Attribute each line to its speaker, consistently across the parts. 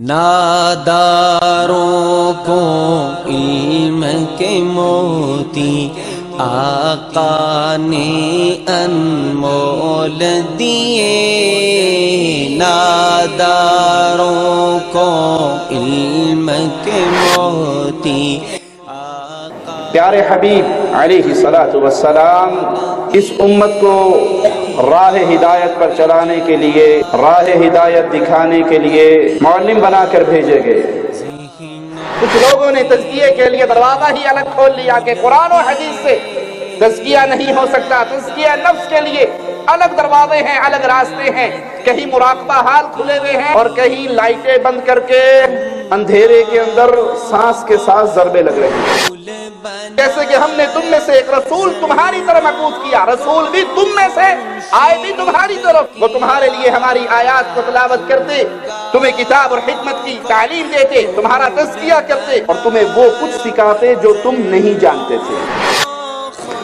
Speaker 1: ناداروں کو علم کے موتی آقا نے انمول دیے، ناداروں کو علم کے موتی
Speaker 2: پیارے حبیب علیہ الصلوۃ والسلام اس امت کو راہ ہدایت پر چلانے کے لیے، راہ ہدایت دکھانے کے لیے معلم بنا کر بھیجے گئے۔ کچھ لوگوں نے تزکیے کے لیے دروازہ ہی الگ کھول لیا کہ قرآن و حدیث سے تزکیہ نہیں ہو سکتا، تزکیہ نفس کے لیے الگ دروازے ہیں، الگ راستے ہیں، کہیں مراقبہ حال کھلے ہوئے ہیں اور کہیں لائٹیں بند کر کے اندھیرے کے اندر سانس کے ساتھ ضربے لگ رہے ہیں۔ جیسے کہ ہم نے تم میں سے ایک رسول تمہاری طرف مبعوث کیا، رسول بھی تم میں سے آئے بھی تمہاری طرف، وہ تمہارے لیے ہماری آیات کو تلاوت کرتے، تمہیں کتاب اور حکمت کی تعلیم دیتے، تمہارا تزکیہ کرتے اور تمہیں وہ کچھ سکھاتے جو تم نہیں جانتے تھے۔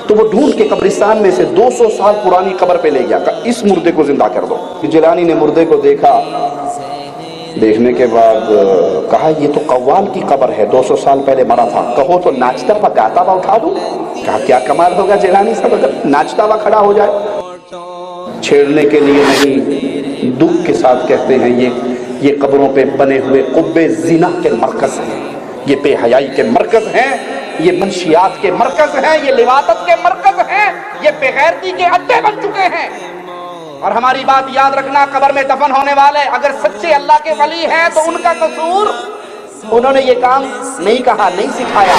Speaker 2: تو وہ ڈھونڈ کے قبرستان میں سے 200 سال پرانی قبر پہ لے گیا، کہا اس مردے کو زندہ کر دو۔ جیلانی نے مردے کو دیکھا، دیکھنے کے بعد کہا یہ تو قوال کی قبر ہے، 200 سال پہلے مرا تھا، کہو تو ناچتا ہوا گاتا ہوا اٹھا دوں۔ کہا کیا کمال ہوگا جیلانی صاحب اگر ناچتا ہوا کھڑا ہو جائے۔ چھیڑنے کے لیے نہیں، دکھ کے ساتھ کہتے ہیں یہ قبروں پہ بنے ہوئے قبے زنا کے مرکز ہیں، یہ بے حیائی کے مرکز ہیں، یہ منشیات کے مرکز ہیں، یہ لواطت کے مرکز ہیں، یہ بے غیرتی کے اڈے بن چکے ہیں۔ اور ہماری بات یاد رکھنا، قبر میں دفن ہونے والے اگر سچے اللہ کے ولی ہیں تو ان کا قصور، انہوں نے یہ کام نہیں کہا، نہیں سکھایا۔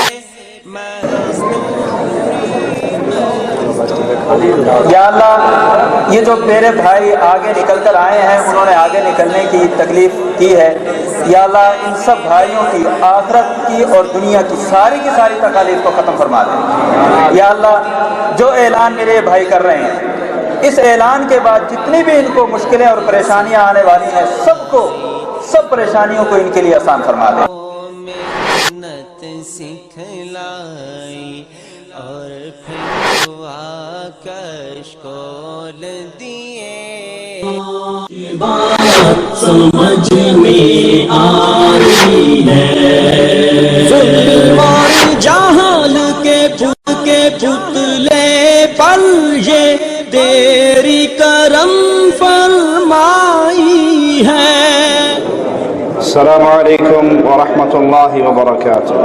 Speaker 3: یا اللہ، یہ جو میرے بھائی آگے نکل کر آئے ہیں، انہوں نے آگے نکلنے کی تکلیف کی ہے، یا اللہ ان سب بھائیوں کی آخرت کی اور دنیا کی ساری تکالیف کو ختم فرما دے۔ یا اللہ جو اعلان میرے بھائی کر رہے ہیں، اس اعلان کے بعد جتنی بھی ان کو مشکلیں اور پریشانیاں آنے والی ہیں، سب پریشانیوں کو ان کے لیے آسان فرما دے۔
Speaker 1: محنت سکھلائی اور پھر آکش کھول دیے،
Speaker 4: بات سمجھ میں آئی ہے، ظلم اور جہال کے پتلے پر یہ تیری کرم فرمائی ہے۔
Speaker 2: السلام علیکم ورحمۃ اللہ وبرکاتہ۔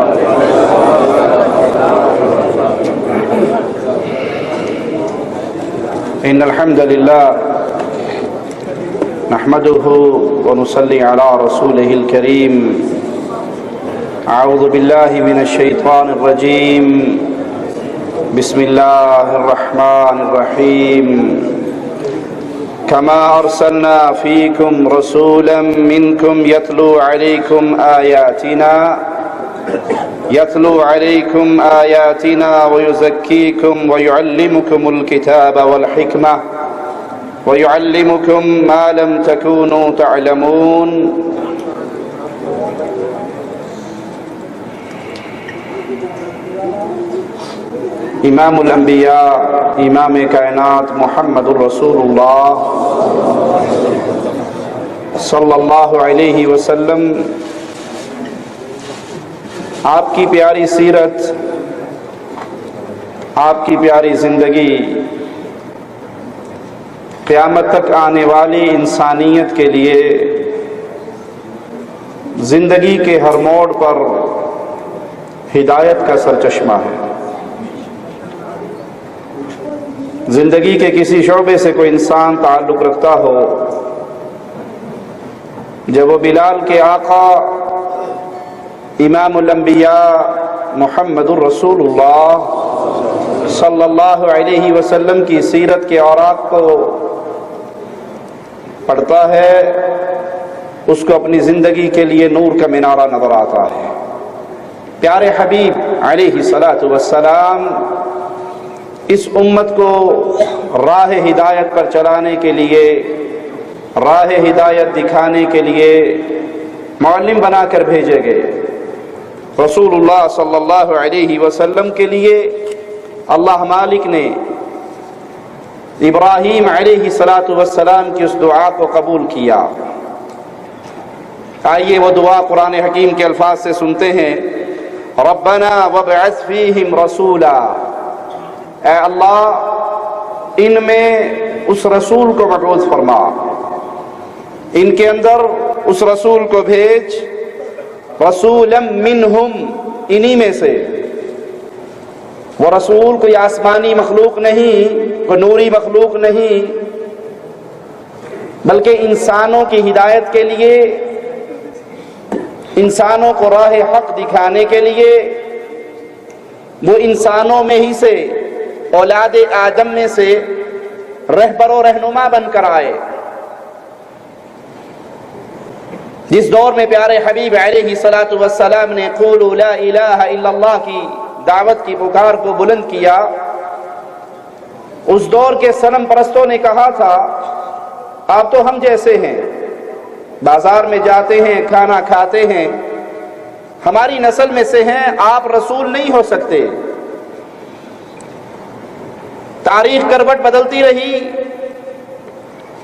Speaker 2: ان الحمد للہ نحمده ونصلي على رسوله الكريم۔ اعوذ باللہ من الشیطان الرجیم، بسم اللہ الرحمن الرحیم۔ كما ارسلنا فيكم رسولا منكم يتلو عليكم آياتنا ويزكيكم ويعلمكم الكتاب والحكمة ويعلمكم ما لم تكونوا تعلمون۔ امام الانبیاء، امام کائنات محمد الرسول اللہ صلی اللہ علیہ وسلم، آپ کی پیاری سیرت، آپ کی پیاری زندگی قیامت تک آنے والی انسانیت کے لیے زندگی کے ہر موڑ پر ہدایت کا سرچشمہ ہے۔ زندگی کے کسی شعبے سے کوئی انسان تعلق رکھتا ہو، جب وہ بلال کے آقا امام الانبیاء محمد الرسول اللہ صلی اللہ علیہ وسلم کی سیرت کے اوراق کو پڑھتا ہے، اس کو اپنی زندگی کے لیے نور کا مینارہ نظر آتا ہے۔ پیارے حبیب علیہ الصلوۃ والسلام اس امت کو راہ ہدایت پر چلانے کے لیے، راہ ہدایت دکھانے کے لیے معلم بنا کر بھیجے گئے۔ رسول اللہ صلی اللہ علیہ وسلم کے لیے اللہ مالک نے ابراہیم علیہ السلام کی اس دعا کو قبول کیا۔ آئیے وہ دعا قرآن حکیم کے الفاظ سے سنتے ہیں۔ ربنا وابعث فیہم رسولا، اے اللہ ان میں اس رسول کو مبعوث فرما، ان کے اندر اس رسول کو بھیج، رسولا منہم، انہی میں سے۔ وہ رسول کوئی آسمانی مخلوق نہیں، کوئی نوری مخلوق نہیں، بلکہ انسانوں کی ہدایت کے لیے، انسانوں کو راہ حق دکھانے کے لیے، وہ انسانوں میں ہی سے، اولاد آدم میں سے رہبر و رہنما بن کر آئے۔ جس دور میں پیارے حبیب علیہ الصلوۃ والسلام نے قولوا لا الہ الا اللہ کی دعوت کی پکار کو بلند کیا، اس دور کے صنم پرستوں نے کہا تھا آپ تو ہم جیسے ہیں، بازار میں جاتے ہیں، کھانا کھاتے ہیں، ہماری نسل میں سے ہیں، آپ رسول نہیں ہو سکتے۔ تاریخ کروٹ بدلتی رہی،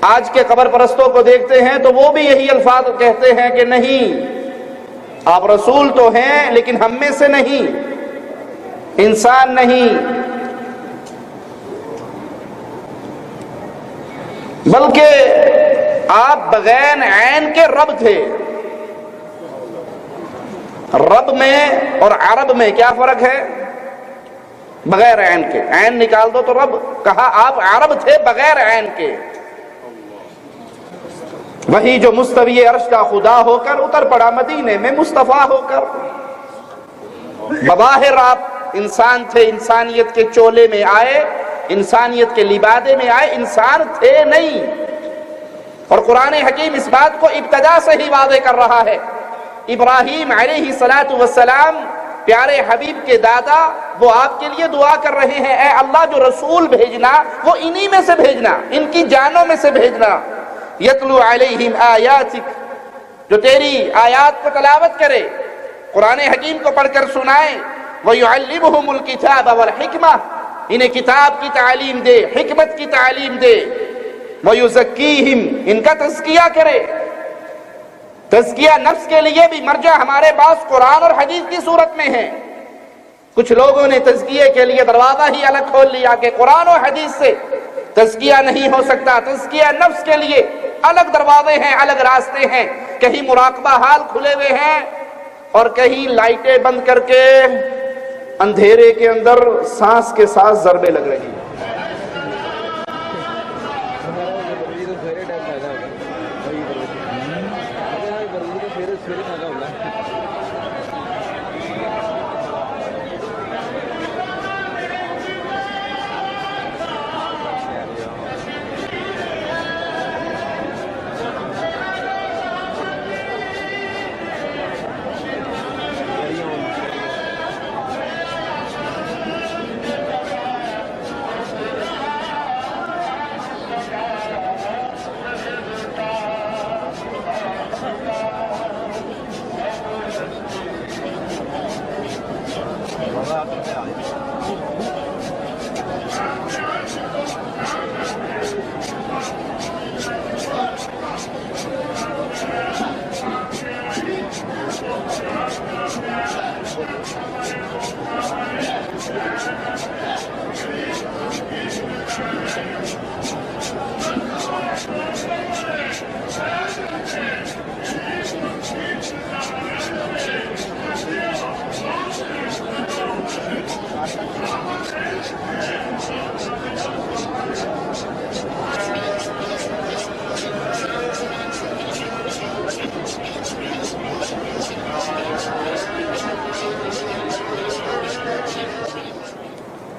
Speaker 2: آج کے قبر پرستوں کو دیکھتے ہیں تو وہ بھی یہی الفاظ کہتے ہیں کہ نہیں، آپ رسول تو ہیں لیکن ہم میں سے نہیں، انسان نہیں، بلکہ آپ بغیر عین کے رب تھے۔ رب میں اور عرب میں کیا فرق ہے؟ بغیر عین کے، عین نکال دو تو رب، کہا آپ عرب تھے بغیر عین کے۔ وہی جو مستوی عرش کا خدا ہو کر اتر پڑا مدینے میں مصطفیٰ ہو کر۔ بظاہر آپ انسان تھے، انسانیت کے چولے میں آئے، انسانیت کے لبادے میں آئے، انسان تھے نہیں۔ اور قرآن حکیم اس بات کو ابتدا سے ہی واضح کر رہا ہے۔ ابراہیم علیہ الصلاۃ والسلام پیارے حبیب کے دادا، وہ آپ کے لیے دعا کر رہے ہیں، اے اللہ جو رسول بھیجنا وہ انہی میں سے بھیجنا، ان کی جانوں میں سے بھیجنا۔ یتلو علیہم آیاتک، جو تیری آیات کو تلاوت کرے، قرآن حکیم کو پڑھ کر سنائے، وَيُعَلِّمُهُمُ الْكِتَابَ وَالْحِكْمَةَ، انہیں کتاب کی تعلیم دے، حکمت کی تعلیم دے، وَيُزَكِّيهِمْ، ان کا تزکیہ کرے۔ تزکیہ نفس کے لیے بھی مرجع ہمارے پاس قرآن اور حدیث کی صورت میں ہے۔ کچھ لوگوں نے تزکیے کے لیے دروازہ ہی الگ کھول لیا کہ قرآن اور حدیث سے تزکیہ نہیں ہو سکتا، تزکیہ نفس کے لیے الگ دروازے ہیں، الگ راستے ہیں، کہیں مراقبہ حال کھلے ہوئے ہیں اور کہیں لائٹیں بند کر کے اندھیرے کے اندر سانس کے ساتھ ضربیں لگ رہی ہیں۔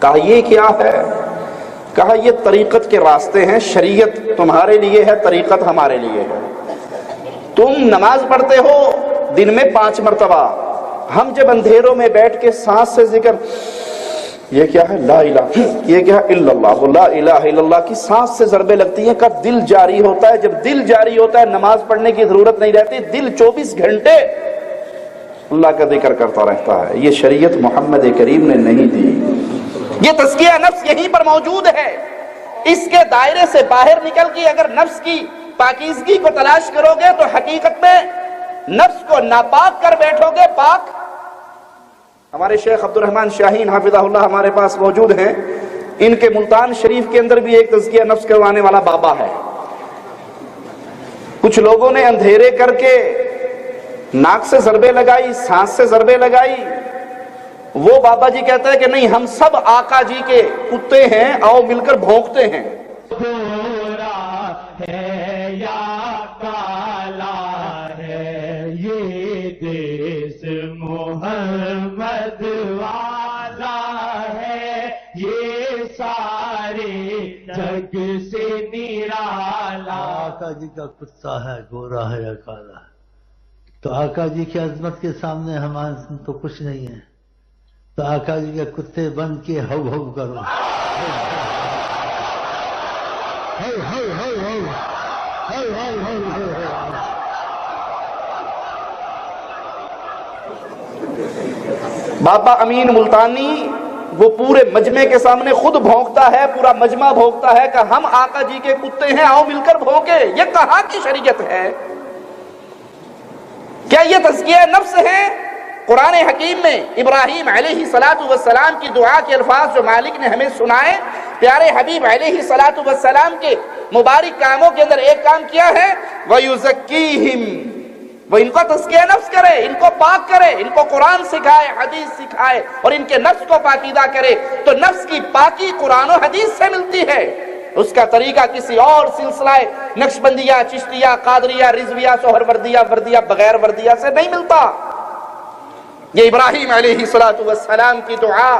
Speaker 2: کہا یہ کیا ہے؟ کہا یہ طریقت کے راستے ہیں، شریعت تمہارے لیے ہے، طریقت ہمارے لیے ہے۔ تم نماز پڑھتے ہو دن میں 5 مرتبہ، ہم جب اندھیروں میں بیٹھ کے سانس سے ذکر، یہ کیا ہے؟ لا الہ، یہ کیا ہے؟ الا اللہ، لا الہ الا اللہ کی سانس سے ضربیں لگتی ہیں، کب دل جاری ہوتا ہے، جب دل جاری ہوتا ہے نماز پڑھنے کی ضرورت نہیں رہتی، دل 24 گھنٹے اللہ کا ذکر کرتا رہتا ہے۔ یہ شریعت محمد کریم نے نہیں دی۔ یہ تزکیہ نفس یہیں پر موجود ہے۔ اس کے دائرے سے باہر نکل کے اگر نفس کی پاکیزگی کو تلاش کرو گے تو حقیقت میں نفس کو ناپاک کر بیٹھو گے پاک؟ ہمارے شیخ عبد الرحمن شاہین حافظہ اللہ ہمارے پاس موجود ہیں، ان کے ملتان شریف کے اندر بھی ایک تزکیہ نفس کروانے والا بابا ہے۔ کچھ لوگوں نے اندھیرے کر کے ناک سے ضربے لگائی، سانس سے ضربے لگائی، وہ بابا جی کہتا ہے کہ نہیں، ہم سب آقا جی کے کتے ہیں، آؤ مل کر بھونکتے ہیں۔
Speaker 4: گورا ہے یا کالا ہے یہ دیس محمد والا ہے، یہ سارے جگ سے نرالا۔
Speaker 5: آقا جی کا کتا ہے، گورا ہے یا کالا ہے، تو آقا جی کی عظمت کے سامنے ہمارے تو کچھ نہیں ہے، تو آقا جی کے کتے بن کے ہو ہو کرو،
Speaker 2: بابا امین ملتانی وہ پورے مجمع کے سامنے خود بھونکتا ہے، پورا مجمع بھونکتا ہے کہ ہم آقا جی کے کتے ہیں، آؤ مل کر بھونکے۔ یہ کہاں کی شریعت ہے؟ کیا یہ تزکیہ نفس ہے؟ قرآن حکیم میں ابراہیم علیہ السلام کی دعا کے الفاظ جو مالک نے ہمیں سنائے، پیارے حبیب علیہ السلام کے مبارک کاموں کے اندر ایک کام کیا ہے، وَيُزَكِّيهِمْ، وہ ان کو تزکیہ نفس کرے، ان کو پاک کرے، ان کو قرآن سکھائے، حدیث سکھائے اور ان کے نفس کو پاکیزہ کرے۔ تو نفس کی پاکی قرآن و حدیث سے ملتی ہے، اس کا طریقہ کسی اور سلسلہ نقشبندیہ، چشتیہ، قادریہ، رضویہ، سہروردیہ، وردیہ، بغیر وردیہ سے نہیں ملتا۔ یہ ابراہیم علیہ السلام کی دعا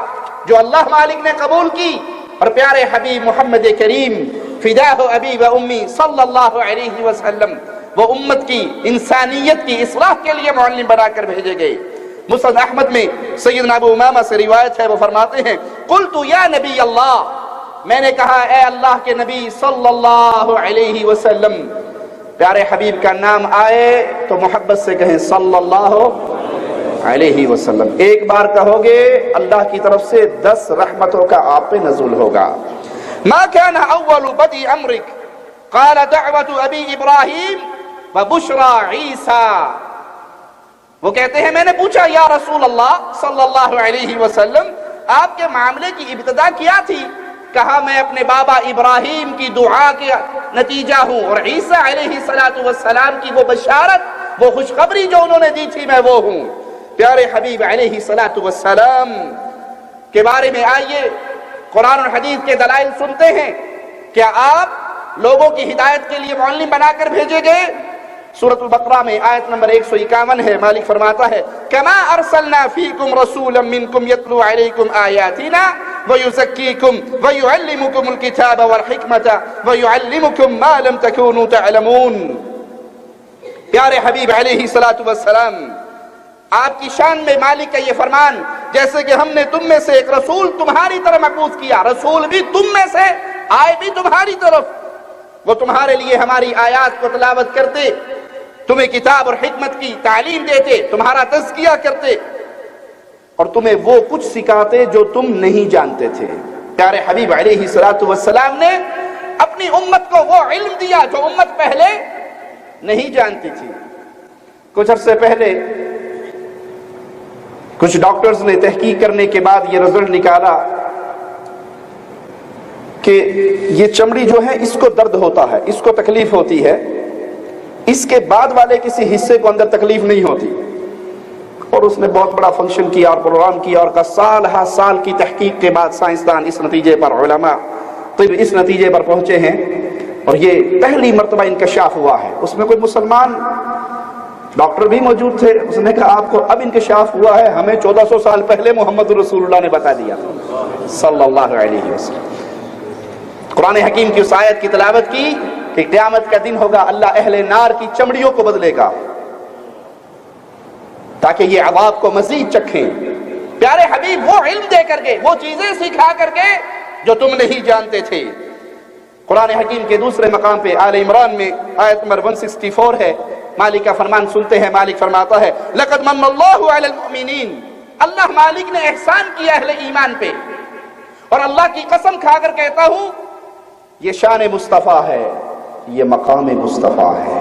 Speaker 2: جو اللہ مالک نے قبول کی، اور پیارے حبیب محمد کریم فداہ ابی و امی صلی اللہ علیہ وسلم وہ امت کی انسانیت کی اصلاح کے لیے معلم بنا کر بھیجے گئے۔ مسند احمد میں سیدنا ابو امامہ سے روایت ہے، وہ فرماتے ہیں قلت یا نبی اللہ، میں نے کہا اے اللہ کے نبی صلی اللہ علیہ وسلم۔ پیارے حبیب کا نام آئے تو محبت سے کہیں صلی اللہ علیہ وسلم۔ ایک بار کہو گے اللہ کی طرف سے 10 رحمتوں کا آپ پہ نزول ہوگا۔ ما كان اول بدء امرک قال دعوت ابی ابراہیم وبشرى عیسیٰ۔ وہ کہتے ہیں میں نے پوچھا یا رسول اللہ صلی اللہ علیہ وسلم، آپ کے معاملے کی ابتدا کیا تھی؟ کہا میں اپنے بابا ابراہیم کی دعا کا نتیجہ ہوں، اور عیسیٰ علیہ السلام کی وہ بشارت، وہ خوشخبری جو انہوں نے دی تھی، میں وہ ہوں۔ پیارے حبیب علیہ السلام کے بارے میں آئیے قرآن اور حدیث کے دلائل سنتے ہیں۔ کیا آپ لوگوں کی ہدایت کے لیے معلم بنا کر بھیجے گئے؟ سورۃ البقرہ میں آیت نمبر 151 ہے، مالک فرماتا ہے کما ارسلنا فیکم رسولا منکم یتلو علیکم آیاتنا ویزکیکم ویعلمکم الکتاب والحکمت ویعلمکم ما لم تکونوا تعلمون۔ پیارے حبیب علیہ السلام، آپ کی شان میں مالک کا یہ فرمان، جیسے کہ ہم نے تم میں سے ایک رسول تمہاری طرف مبعوث کیا، رسول بھی تم میں سے آئے بھی تمہاری طرف، وہ تمہارے لیے ہماری آیات کو تلاوت کرتے، تمہیں کتاب اور حکمت کی تعلیم دیتے، تمہارا تزکیہ کرتے، اور تمہیں وہ کچھ سکھاتے جو تم نہیں جانتے تھے۔ پیارے حبیب علیہ السلام نے اپنی امت کو وہ علم دیا جو امت پہلے نہیں جانتی تھی۔ کچھ عرصے پہلے کچھ ڈاکٹرز نے تحقیق کرنے کے بعد یہ رزلٹ نکالا کہ یہ چمڑی جو ہے اس کو درد ہوتا ہے، اس کو تکلیف ہوتی ہے، اس کے بعد والے کسی حصے کو اندر تکلیف نہیں ہوتی۔ اور اس نے بہت بڑا فنکشن کیا اور پروگرام کیا، اور سال ہا سال کی تحقیق کے بعد سائنسدان اس نتیجے پر، علماء طب اس نتیجے پر پہنچے ہیں، اور یہ پہلی مرتبہ انکشاف ہوا ہے۔ اس میں کوئی مسلمان ڈاکٹر بھی موجود تھے، اس نے کہا آپ کو اب انکشاف ہوا ہے، ہمیں 1400 سال پہلے محمد رسول اللہ نے بتا دیا صلی اللہ علیہ وسلم۔ قرآن حکیم کی اس آیت کی تلاوت کی کہ قیامت کا دن ہوگا، اللہ اہل نار کی چمڑیوں کو بدلے گا تاکہ یہ عذاب کو مزید چکھیں۔ پیارے حبیب وہ علم دے کر کے، وہ چیزیں سکھا کر کے جو تم نہیں جانتے تھے۔ قرآن حکیم کے دوسرے مقام پہ آل عمران میں آیت نمبر 164 ہے، مالک کا فرمان سنتے ہیں۔ مالک فرماتا ہے لقد من اللہ علی المؤمنین، اللہ مالک نے احسان کیا اہل ایمان پہ، اور اللہ کی قسم کھا کر کہتا ہوں یہ شان مصطفیٰ ہے، یہ مقام مصطفیٰ ہے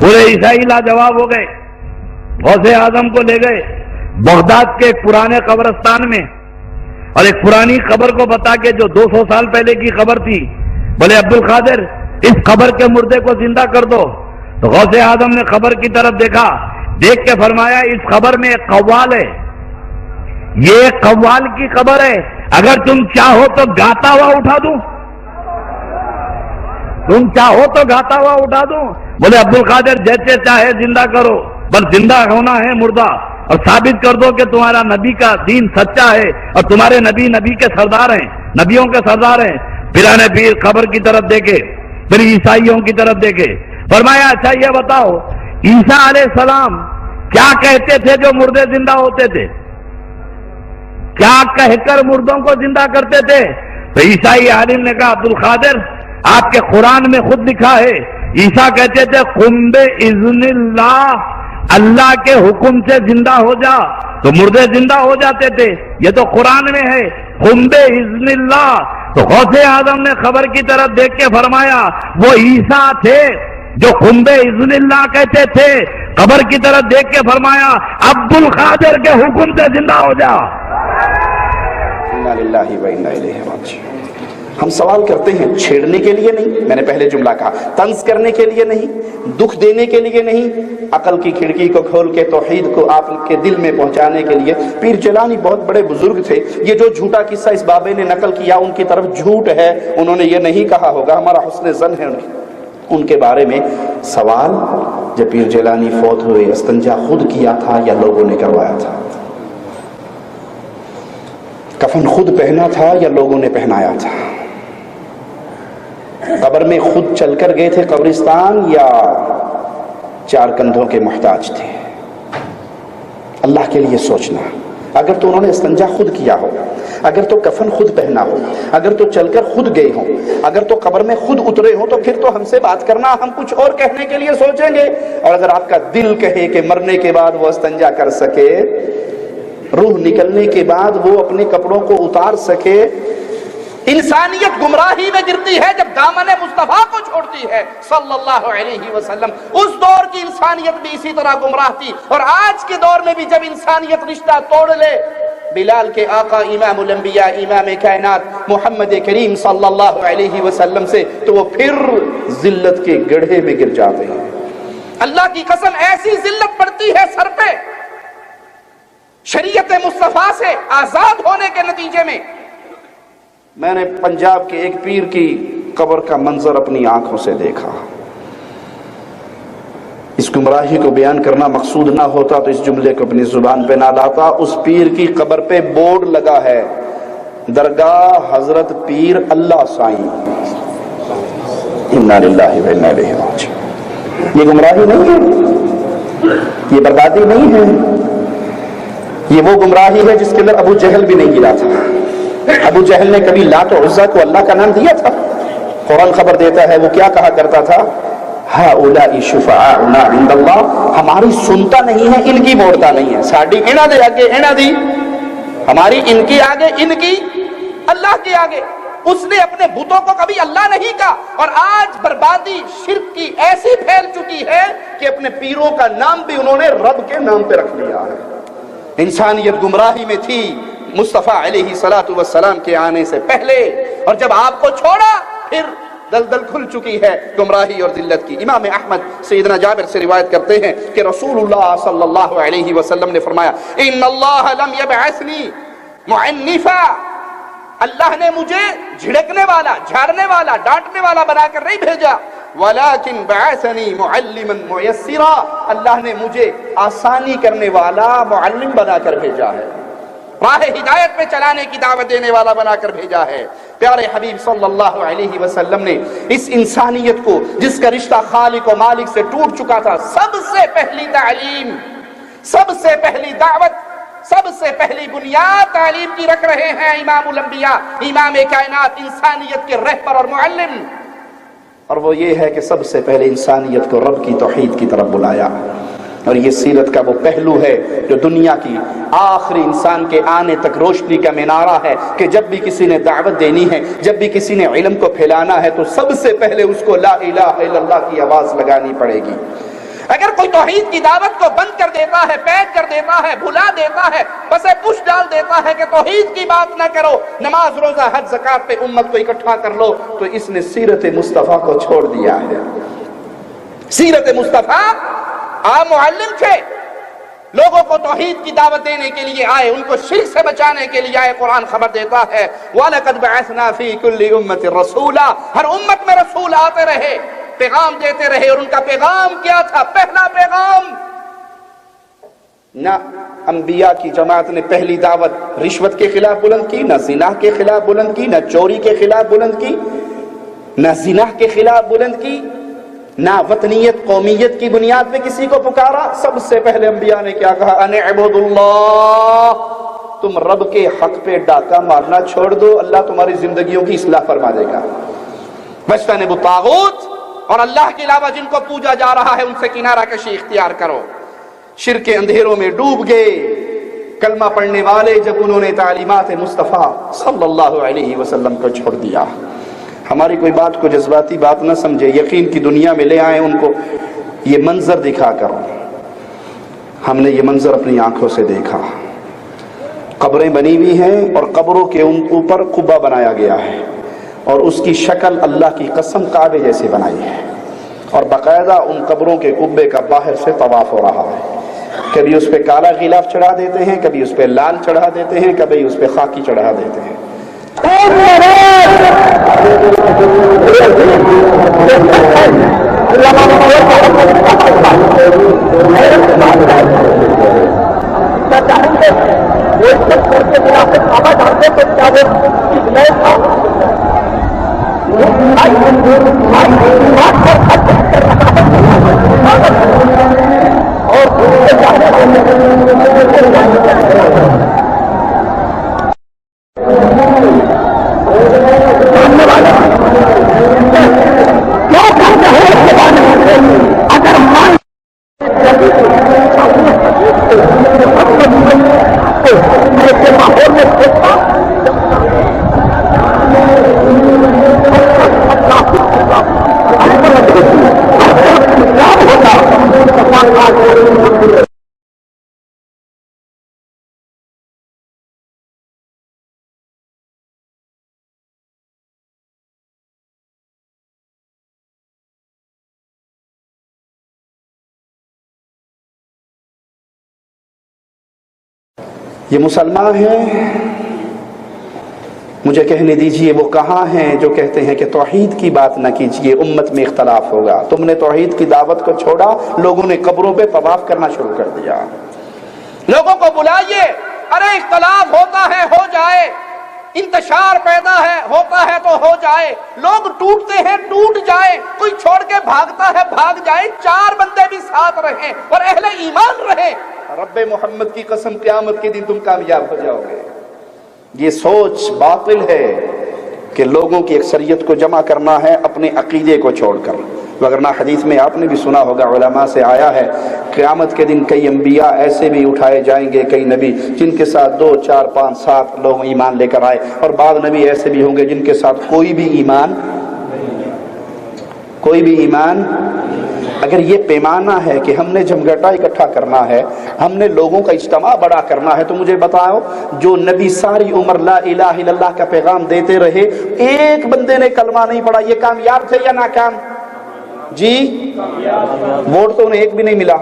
Speaker 6: پورے عیسائی لاجواب ہو گئے، غوث اعظم کو لے گئے بغداد کے ایک پرانے قبرستان میں، اور ایک پرانی قبر کو بتا کے جو 200 سال پہلے کی قبر تھی، بولے عبد القادر اس قبر کے مردے کو زندہ کر دو۔ تو غوث اعظم نے قبر کی طرف دیکھا، دیکھ کے فرمایا اس قبر میں ایک قوال ہے، یہ قوال کی قبر ہے، اگر تم چاہو تو گاتا ہوا اٹھا دوں، تم چاہو تو گاتا ہوا اٹھا دوں۔ بولے عبد القادر جیسے چاہے زندہ کرو، بس زندہ ہونا ہے مردہ، اور ثابت کر دو کہ تمہارا نبی کا دین سچا ہے اور تمہارے نبی نبی کے سردار ہیں، نبیوں کے سردار ہیں۔ پیرانے پیر قبر کی طرف دیکھے، پھر عیسائیوں کی طرف دیکھے، فرمایا اچھا یہ بتاؤ عیسیٰ علیہ السلام کیا کہتے تھے جو مردے زندہ ہوتے تھے؟ کیا کہہ کر مردوں کو زندہ کرتے تھے؟ تو عیسائی عالم نے کہا عبد القادر آپ کے قرآن میں خود لکھا ہے عیسیٰ کہتے تھے قم بإذن اللہ، اللہ کے حکم سے زندہ ہو جا، تو مردے زندہ ہو جاتے تھے، یہ تو قرآن میں ہے قم بإذن اللہ۔ تو غوث اعظم نے خبر کی طرف دیکھ کے فرمایا وہ عیسیٰ تھے جو قم بإذن اللہ کہتے تھے، قبر کی طرف دیکھ کے فرمایا عبد القادر کے حکم سے زندہ ہو جا۔
Speaker 2: انا للہ و انا الیہ راجعون۔ ہم سوال کرتے ہیں چھیڑنے کے لیے نہیں، میں نے پہلے جملہ کہا، طنز کرنے کے لیے نہیں، دکھ دینے کے لیے نہیں، عقل کی کھڑکی کو کھول کے توحید کو آپ کے دل میں پہنچانے کے لیے۔ پیر جیلانی بہت بڑے بزرگ تھے، یہ جو جھوٹا قصہ اس بابے نے نقل کیا ان کی طرف جھوٹ ہے، انہوں نے یہ نہیں کہا ہوگا، ہمارا حسن ظن ہے ان کے بارے میں۔ سوال جب پیر جیلانی فوت ہوئے استنجا خود کیا تھا یا لوگوں نے کروایا تھا؟ کفن خود پہنا تھا یا لوگوں نے پہنایا تھا؟ قبر میں خود چل کر گئے تھے قبرستان یا چار کندھوں کے محتاج تھے؟ اللہ کے لیے سوچنا۔ اگر تو انہوں نے استنجا خود کیا ہو، اگر تو کفن خود پہنا ہو، اگر تو چل کر خود گئے ہوں، اگر تو قبر میں خود اترے ہوں، تو پھر تو ہم سے بات کرنا، ہم کچھ اور کہنے کے لیے سوچیں گے۔ اور اگر آپ کا دل کہے کہ مرنے کے بعد وہ استنجا کر سکے، روح نکلنے کے بعد وہ اپنے کپڑوں کو اتار سکے، انسانیت گمراہی میں گرتی ہے جب دامن مصطفیٰ کو چھوڑتی ہے صلی اللہ علیہ وسلم۔ اس دور کی انسانیت بھی اسی طرح گمراہ تھی، اور آج کے دور میں بھی جب انسانیت رشتہ توڑ لے بلال کے آقا امام الانبیاء امام کائنات محمد کریم صلی اللہ علیہ وسلم سے، تو وہ پھر ذلت کے گڑھے میں گر جاتے ہیں۔ اللہ کی قسم ایسی ذلت پڑتی ہے سر پہ شریعت مصطفیٰ سے آزاد ہونے کے نتیجے میں۔ میں نے پنجاب کے ایک پیر کی قبر کا منظر اپنی آنکھوں سے دیکھا۔ اس گمراہی کو بیان کرنا مقصود نہ ہوتا تو اس جملے کو اپنی زبان پہ نہ لاتا۔ اس پیر کی قبر پہ بورڈ لگا ہے درگاہ حضرت پیر اللہ سائیں۔ انا للہ و انا الیہ راجعون۔ یہ گمراہی نہیں ہے، یہ بربادی نہیں ہے، یہ وہ گمراہی ہے جس کے اندر ابو جہل بھی نہیں گرا تھا۔ ابو جہل نے کبھی لات و عزا کو اللہ کا نام دیا تھا؟ قرآن خبر دیتا ہے وہ کیا کہا کرتا تھا؟ ہؤلاء شفعاؤنا عند اللہ، ہماری سنتا نہیں ہے، ان کی موڑتا نہیں ہے، ساڑی انہ دے آگے انہ دی، ہماری ان کی آگے ان کی اللہ کے آگے۔ اس نے اپنے بتوں کو کبھی اللہ نہیں کہا، اور آج بربادی شرک کی ایسی پھیل چکی ہے کہ اپنے پیروں کا نام بھی انہوں نے رب کے نام پہ رکھ لیا ہے۔ انسانیت گمراہی میں تھی مصطفیٰ علیہ السلام کے آنے سے پہلے، اور جب آپ کو چھوڑا پھر دلدل کھل چکی ہے گمراہی اور ذلت کی۔ امام احمد سیدنا جابر سے روایت کرتے ہیں کہ رسول اللہ صلی اللہ علیہ وسلم نے فرمایا ان اللہ لم یبعثنی معنفا، اللہ نے مجھے جھڑکنے والا، جھاڑنے والا، ڈانٹنے والا بنا کر نہیں بھیجا، ولیکن بعثنی معلما میسرا، اللہ نے مجھے آسانی کرنے والا معلم بنا کر بھیجا ہے، راہ ہدایت پہ چلانے کی دعوت دینے والا بنا کر بھیجا ہے۔ پیارے حبیب صلی اللہ علیہ وسلم نے اس انسانیت کو جس کا رشتہ خالق و مالک سے ٹوٹ چکا تھا، سب سے پہلی تعلیم، سب سے پہلی دعوت، سب سے پہلی بنیاد تعلیم کی رکھ رہے ہیں امام الانبیاء امام کائنات، انسانیت کے رہبر اور معلم، اور وہ یہ ہے کہ سب سے پہلے انسانیت کو رب کی توحید کی طرف بلایا۔ اور یہ سیرت کا وہ پہلو ہے جو دنیا کی آخری انسان کے آنے تک روشنی کا مینارہ ہے کہ جب بھی کسی نے دعوت دینی ہے، جب بھی کسی نے علم کو پھیلانا ہے، تو سب سے پہلے اس کو لا الہ الا اللہ کی آواز لگانی پڑے گی۔ اگر کوئی توحید کی دعوت کو بند کر دیتا ہے، پیٹ کر دیتا ہے، بھلا دیتا ہے، بس پش ڈال دیتا ہے کہ توحید کی بات نہ کرو، نماز روزہ حج زکات پہ امت کو اکٹھا کر لو، تو اس نے سیرت مصطفیٰ کو چھوڑ دیا ہے۔ سیرت مصطفیٰ، آپ معلم تھے، لوگوں کو توحید کی دعوت دینے کے لیے آئے، ان کو شرک سے بچانے کے لیے آئے۔ قرآن خبر دیتا ہے وَلَقَدْ بَعَثْنَا فِي كُلِّ أُمَّةٍ رَسُولًا، ہر امت میں رسول آتے رہے، پیغام دیتے رہے، اور ان کا پیغام کیا تھا؟ پہلا پیغام، نہ انبیاء کی جماعت نے پہلی دعوت رشوت کے خلاف بلند کی، نہ زنا کے خلاف بلند کی، نہ چوری کے خلاف بلند کی، نہ زنا کے خلاف بلند کی، نہ وطنیت قومیت کی بنیاد پہ کسی کو پکارا۔ سب سے پہلے انبیاء نے کیا کہا؟ ان اعبدوا اللہ، تم رب کے حق پہ ڈاکہ مارنا چھوڑ دو، اللہ تمہاری زندگیوں کی اصلاح فرما دے گا۔ واجتنبوا الطاغوت، اور اللہ کے علاوہ جن کو پوجا جا رہا ہے ان سے کنارہ کشی اختیار کرو۔ شرک کے اندھیروں میں ڈوب گئے کلمہ پڑھنے والے جب انہوں نے تعلیمات مصطفیٰ صلی اللہ علیہ وسلم کو چھوڑ دیا۔ ہماری کوئی بات کو جذباتی بات نہ سمجھے، یقین کی دنیا میں لے آئیں ان کو، یہ منظر دکھا کر۔ ہم نے یہ منظر اپنی آنکھوں سے دیکھا، قبریں بنی ہوئی ہیں اور قبروں کے اوپر قبہ بنایا گیا ہے، اور اس کی شکل اللہ کی قسم کعبے جیسے بنائی ہے، اور باقاعدہ ان قبروں کے قبے کا باہر سے طواف ہو رہا ہے۔ کبھی اس پہ کالا غلاف چڑھا دیتے ہیں، کبھی اس پہ لال چڑھا دیتے ہیں، کبھی اس پہ خاکی چڑھا دیتے ہیں۔ یہ مسلمان ہیں، مجھے کہنے دیجئے وہ کہاں ہیں جو کہتے ہیں کہ توحید کی بات نہ کیجئے، امت میں اختلاف ہوگا۔ تم نے توحید کی دعوت کو چھوڑا، لوگوں نے قبروں پہ طواف کرنا شروع کر دیا۔ لوگوں کو بلائیے، ارے اختلاف ہوتا ہے ہو جائے، انتشار پیدا ہے ہوتا ہے تو ہو جائے، لوگ ٹوٹتے ہیں ٹوٹ جائے، کوئی چھوڑ کے بھاگتا ہے بھاگ جائے، چار بندے بھی ساتھ رہیں اور اہل ایمان رہیں، رب محمد کی قسم قیامت کے دن تم کامیاب ہو جاؤ گے۔ یہ سوچ باطل ہے کہ لوگوں کی اکثریت کو جمع کرنا ہے اپنے عقیدے کو چھوڑ کر، وگرنہ حدیث میں آپ نے بھی سنا ہوگا، علماء سے آیا ہے قیامت کے دن کئی انبیاء ایسے بھی اٹھائے جائیں گے، کئی نبی جن کے ساتھ 2 4 5 7 لوگ ایمان لے کر آئے، اور بعض نبی ایسے بھی ہوں گے جن کے ساتھ کوئی بھی ایمان۔ اگر یہ پیمانہ ہے کہ ہم نے جمگٹا اکٹھا کرنا ہے، ہم نے لوگوں کا اجتماع بڑا کرنا ہے، تو مجھے بتاؤ جو نبی ساری عمر لا الہ الا اللہ کا پیغام دیتے رہے، ایک بندے نے کلمہ نہیں پڑھا، یہ کامیاب تھے یا ناکام؟ جی ووٹ تو انہیں ایک بھی نہیں ملا،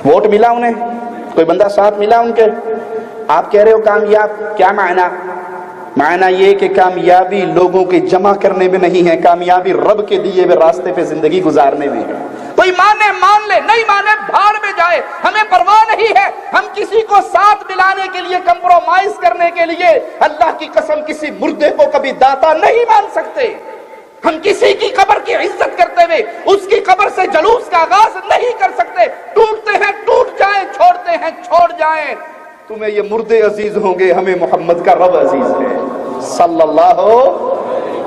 Speaker 2: ووٹ ملا انہیں، کوئی بندہ ساتھ ملا ان کے؟ آپ کہہ رہے ہو کامیاب، کیا معنی یہ کہ کامیابی لوگوں کے جمع کرنے میں نہیں ہے، کامیابی رب کے دیے ہوئے راستے پہ زندگی گزارنے میں ہے۔ کوئی مانے مان لے، نہیں مانے بھاڑ میں جائے، ہمیں پرواہ نہیں ہے۔ ہم کسی کو ساتھ ملانے کے لیے، کمپرومائز کرنے کے لیے، اللہ کی قسم کسی مردے کو کبھی داتا نہیں مان سکتے۔ ہم کسی کی قبر کی عزت کرتے ہوئے اس کی قبر سے جلوس کا آغاز نہیں کر سکتے۔ ٹوٹتے ہیں ٹوٹ جائیں، چھوڑتے ہیں چھوڑ جائیں۔ تمہیں یہ مردے عزیز ہوں گے، ہمیں محمد کا رب عزیز ہے صلی اللہ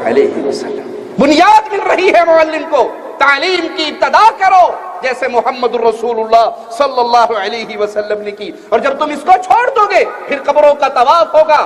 Speaker 2: علیہ وسلم۔ بنیاد مل رہی ہے معلم کو، تعلیم کی ابتدا کرو جیسے محمد الرسول اللہ صلی اللہ علیہ وسلم نے کی، اور جب تم اس کو چھوڑ دو گے پھر قبروں کا طواف ہوگا۔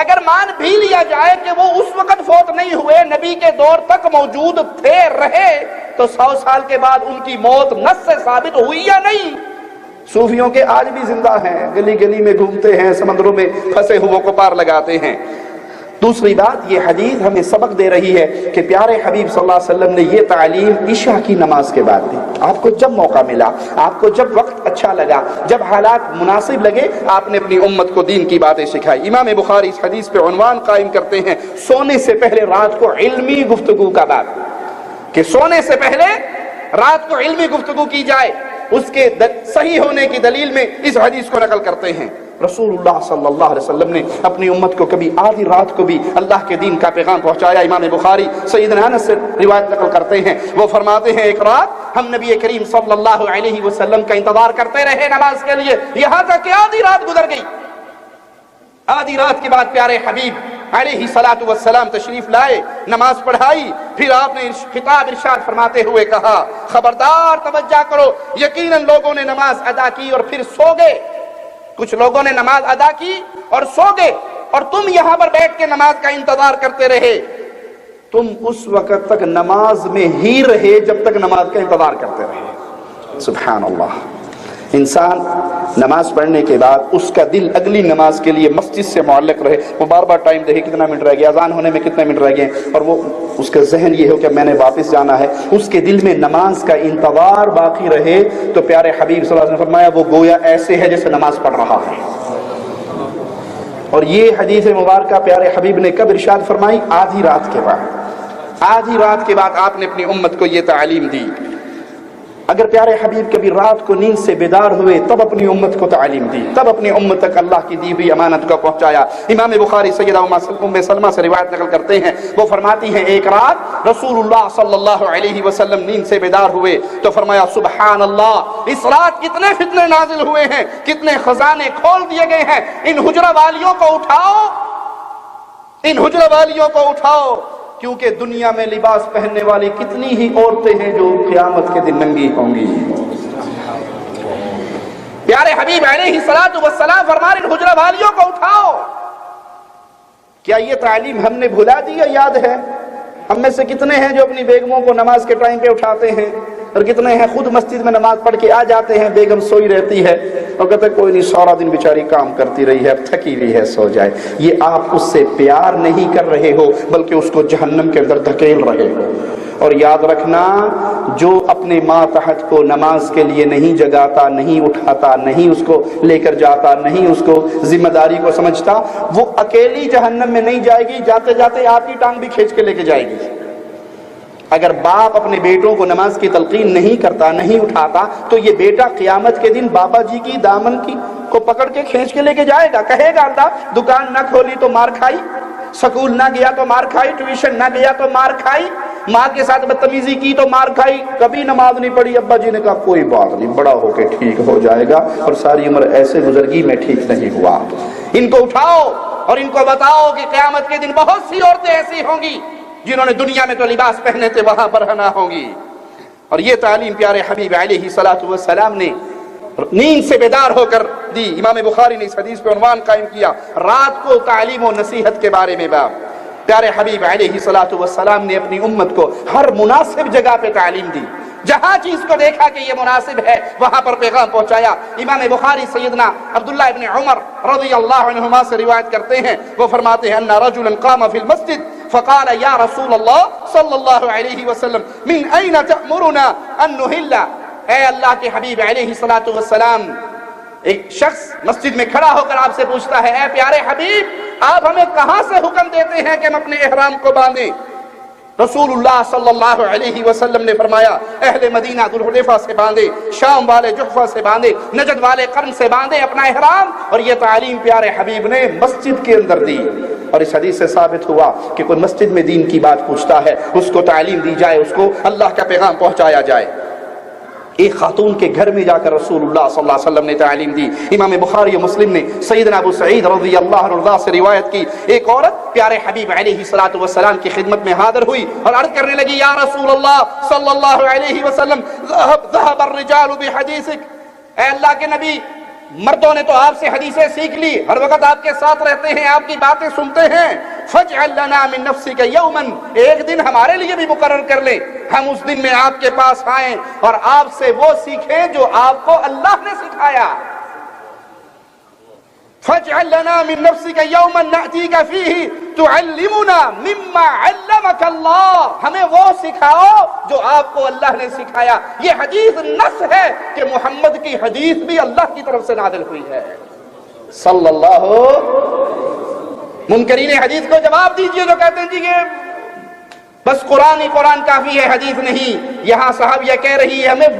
Speaker 2: اگر مان بھی لیا جائے کہ وہ اس وقت فوت نہیں ہوئے، نبی کے دور تک موجود تھے رہے، تو 100 سال کے بعد ان کی موت نص سے ثابت ہوئی یا نہیں؟ صوفیوں کے آج بھی زندہ ہیں، گلی گلی میں گھومتے ہیں، سمندروں میں پھنسے ہوئے کو پار لگاتے ہیں۔ دوسری بات، یہ حدیث ہمیں سبق دے رہی ہے کہ پیارے حبیب صلی اللہ علیہ وسلم نے یہ تعلیم عشاء کی نماز کے بعد دی۔ آپ کو جب موقع ملا، آپ کو جب وقت اچھا لگا، جب حالات مناسب لگے، آپ نے اپنی امت کو دین کی باتیں سکھائی۔ امام بخاری اس حدیث پہ عنوان قائم کرتے ہیں، سونے سے پہلے رات کو علمی گفتگو کا باب، کہ سونے سے پہلے رات کو علمی گفتگو کی جائے۔ اس کے صحیح ہونے کی دلیل میں اس حدیث کو نقل کرتے ہیں، رسول اللہ صلی اللہ علیہ وسلم نے اپنی امت کو کبھی آدھی رات کو بھی اللہ کے دین کا پیغام پہنچایا۔ امام بخاری سیدنا انس سے روایت نقل کرتے ہیں، وہ فرماتے ہیں ایک رات ہم نبی کریم صلی اللہ علیہ وسلم کا انتظار کرتے رہے نماز کے لیے، یہاں تک کہ آدھی رات گزر گئی۔ آدھی رات کے بعد پیارے حبیب علیہ الصلوۃ والسلام تشریف لائے، نماز پڑھائی، پھر آپ نے خطاب ارشاد فرماتے ہوئے کہا، خبردار توجہ کرو، یقیناً لوگوں نے نماز ادا کی اور پھر سو گئے۔ کچھ لوگوں نے نماز ادا کی اور سو گئے، اور تم یہاں پر بیٹھ کے نماز کا انتظار کرتے رہے۔ تم اس وقت تک نماز میں ہی رہے جب تک نماز کا انتظار کرتے رہے۔ سبحان اللہ۔ انسان نماز پڑھنے کے بعد اس کا دل اگلی نماز کے لیے مسجد سے معلق رہے، وہ بار بار ٹائم دیکھے کتنا منٹ رہ گیا، اذان ہونے میں کتنے منٹ رہ گئے، اور وہ اس کا ذہن یہ ہو کہ میں نے واپس جانا ہے، اس کے دل میں نماز کا انتظار باقی رہے، تو پیارے حبیب صلی اللہ علیہ وسلم نے فرمایا وہ گویا ایسے ہے جیسے نماز پڑھ رہا ہے۔ اور یہ حدیث مبارکہ پیارے حبیب نے کب ارشاد فرمائی؟ آدھی رات کے بعد۔ آدھی رات کے بعد آپ نے اپنی امت کو یہ تعلیم دی۔ اگر پیارے حبیب کبھی رات کو نیند سے بیدار ہوئے تب اپنی امت کو تعلیم دی، تب اپنی امت تک اللہ کی دی ہوئی امانت کو پہنچایا۔ امام بخاری سیدہ ام سلمہ سے روایت نقل کرتے ہیں، وہ فرماتی ہیں ایک رات رسول اللہ صلی اللہ علیہ وسلم نیند سے بیدار ہوئے تو فرمایا سبحان اللہ، اس رات کتنے فتنے نازل ہوئے ہیں، کتنے خزانے کھول دیے گئے ہیں، ان حجرہ والیوں کو اٹھاؤ، ان حجرہ والیوں کو اٹھاؤ، کیونکہ دنیا میں لباس پہننے والی کتنی ہی عورتیں ہیں جو قیامت کے دن ننگی ہوں گی۔ پیارے حبیب علیہ الصلوۃ والسلام فرماتے ہیں حجرہ والیوں کو اٹھاؤ۔ کیا یہ تعلیم ہم نے بھلا دی یا یاد ہے؟ ہم میں سے کتنے ہیں جو اپنی بیگموں کو نماز کے ٹائم پہ اٹھاتے ہیں، اور کتنے ہیں خود مسجد میں نماز پڑھ کے آ جاتے ہیں، بیگم سوئی رہتی ہے اور کہتے ہیں کوئی نہیں، سارا دن بیچاری کام کرتی رہی ہے، اب تھکی ہوئی ہے، سو جائے۔ یہ آپ اس سے پیار نہیں کر رہے ہو بلکہ اس کو جہنم کے اندر دھکیل رہے ہو۔ اور یاد رکھنا، جو اپنے ماتحت کو نماز کے لیے نہیں جگاتا، نہیں اٹھاتا، نہیں اس کو لے کر جاتا، نہیں اس کو ذمہ داری کو سمجھتا، وہ اکیلی جہنم میں نہیں جائے گی، جاتے جاتے آپ کی ٹانگ بھی کھینچ کے لے کے جائے گی۔ اگر باپ اپنے بیٹوں کو نماز کی تلقین نہیں کرتا، نہیں اٹھاتا، تو یہ بیٹا قیامت کے دن بابا جی کی دامن کی کو پکڑ کے کھینچ کے لے کے جائے گا، کہے گا اللہ دکان نہ کھولی تو مار کھائی، سکول نہ گیا تو مار کھائی، ٹیوشن نہ گیا تو مار کھائی، ماں کے ساتھ بدتمیزی کی تو مار کھائی، کبھی نماز نہیں پڑھی، ابا جی نے کہا کوئی بات نہیں، بڑا ہو کے ٹھیک ہو جائے گا، اور ساری عمر ایسے گزر گئی میں ٹھیک نہیں ہوا۔ ان کو اٹھاؤ اور ان کو بتاؤ کہ قیامت کے دن بہت سی عورتیں ایسی ہوں گی جنہوں نے دنیا میں تو لباس پہنے تھے وہاں برہنہ ہوں گی۔ اور یہ تعلیم پیارے حبیب علیہ الصلوۃ والسلام نے نیند سے بیدار ہو کر دی۔ امام بخاری نے اس حدیث پہ عنوان قائم کیا، رات کو تعلیم و نصیحت کے بارے میں باب۔ پیارے حبیب علیہ الصلوۃ والسلام نے اپنی امت کو ہر مناسب جگہ پہ تعلیم دی، جہاں چیز کو دیکھا کہ یہ مناسب ہے وہاں پر پیغام پہنچایا۔ امام بخاری سیدنا عبداللہ ابن عمر رضی اللہ عنہما سے روایت کرتے ہیں، وہ فرماتے ہیں ان رجلا قام فی المسجد فقال یا رسول اللہ صلی اللہ علیہ وسلم من این تأمرنا ان نہل، اے اللہ کے حبیب علیہ الصلوۃ والسلام، ایک شخص مسجد میں کھڑا ہو کر آپ سے پوچھتا ہے، اے پیارے حبیب آپ ہمیں کہاں سے حکم دیتے ہیں کہ ہم اپنے احرام کو باندھیں؟ رسول اللہ صلی اللہ علیہ وسلم نے فرمایا اہل مدینہ ذوالحلیفہ سے باندھے، شام والے جحفہ سے باندھے، نجد والے قرن سے باندھے اپنا احرام۔ اور یہ تعلیم پیارے حبیب نے مسجد کے اندر دی۔ اور اس حدیث سے ثابت ہوا کہ کوئی مسجد میں دین کی بات پوچھتا ہے اس کو تعلیم دی جائے، اس کو اللہ کا پیغام پہنچایا جائے۔ ایک خاتون کے گھر میں جا کر رسول اللہ صلی اللہ علیہ وسلم نے تعلیم دی۔ امام بخاری و مسلم نے سیدنا ابو سعید رضی اللہ عنہ سے روایت کی، ایک عورت پیارے حبیب علیہ الصلوۃ والسلام کی خدمت میں حاضر ہوئی اور عرض کرنے لگی، یا رسول اللہ صلی اللہ علیہ وسلم ذهب الرجال بحدیثک، اے اللہ کے نبی مردوں نے تو آپ سے حدیثیں سیکھ لی، ہر وقت آپ کے ساتھ رہتے ہیں، آپ کی باتیں سنتے ہیں۔ فَاجْعَلْ لَنَا مِن نَفْسِكَ يَوْمًا، ایک دن ہمارے لیے بھی مقرر کر لیں، ہم اس دن میں آپ کے پاس آئیں اور آپ سے وہ سیکھیں جو آپ کو اللہ نے سکھایا۔ فَاجْعَلْ لَنَا مِن نَفْسِكَ يَوْمًا نَأْتِيكَ فِيهِ تُعَلِّمُنَا مِمَّا عَلَّمَكَ اللَّهُ، ہمیں وہ سکھاؤ جو آپ کو اللہ نے سکھایا۔ یہ حدیث نص ہے کہ محمد کی حدیث بھی اللہ کی طرف سے نازل ہوئی ہے صلی اللہ۔ منکرین حدیث کو جواب دیجئے جو کہتے ہیں جی کہ بس قرآن ہی قرآن کافی ہے، حدیث نہیں۔ یہاں صحابیہ کہہ رہی ہے ہمیں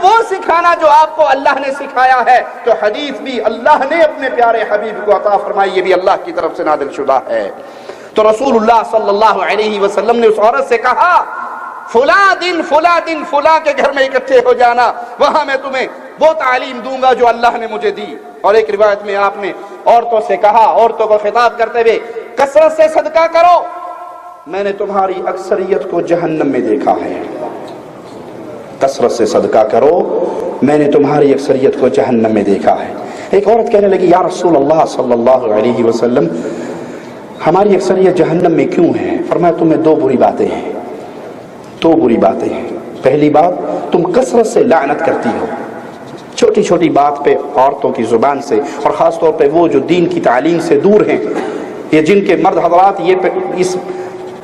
Speaker 2: وہ سکھانا جو آپ کو اللہ نے سکھایا ہے، تو حدیث بھی اللہ نے اپنے پیارے حبیب کو عطا فرمائی، یہ بھی اللہ کی طرف سے نازل شدہ ہے۔ تو رسول اللہ صلی اللہ علیہ وسلم نے اس عورت سے کہا فلاں دن فلاں کے گھر میں اکٹھے ہو جانا، وہاں میں تمہیں وہ تعلیم دوں گا جو اللہ نے مجھے دی۔ اور ایک روایت میں آپ نے عورتوں سے کہا، عورتوں کو خطاب کرتے ہوئے، کثرت سے صدقہ کرو، میں نے تمہاری اکثریت کو جہنم میں دیکھا ہے۔ کثرت سے صدقہ کرو، میں نے تمہاری اکثریت کو جہنم میں دیکھا ہے۔ ایک عورت کہنے لگی یا رسول اللہ صلی اللہ علیہ وسلم، ہماری اکثریت جہنم میں کیوں ہے؟ فرمایا تمہیں دو بری باتیں ہیں۔ پہلی بات، تم کثرت سے لعنت کرتی ہو، چھوٹی چھوٹی بات پہ عورتوں کی زبان سے، اور خاص طور پہ وہ جو دین کی تعلیم سے دور ہیں، یہ جن کے مرد حضرات اس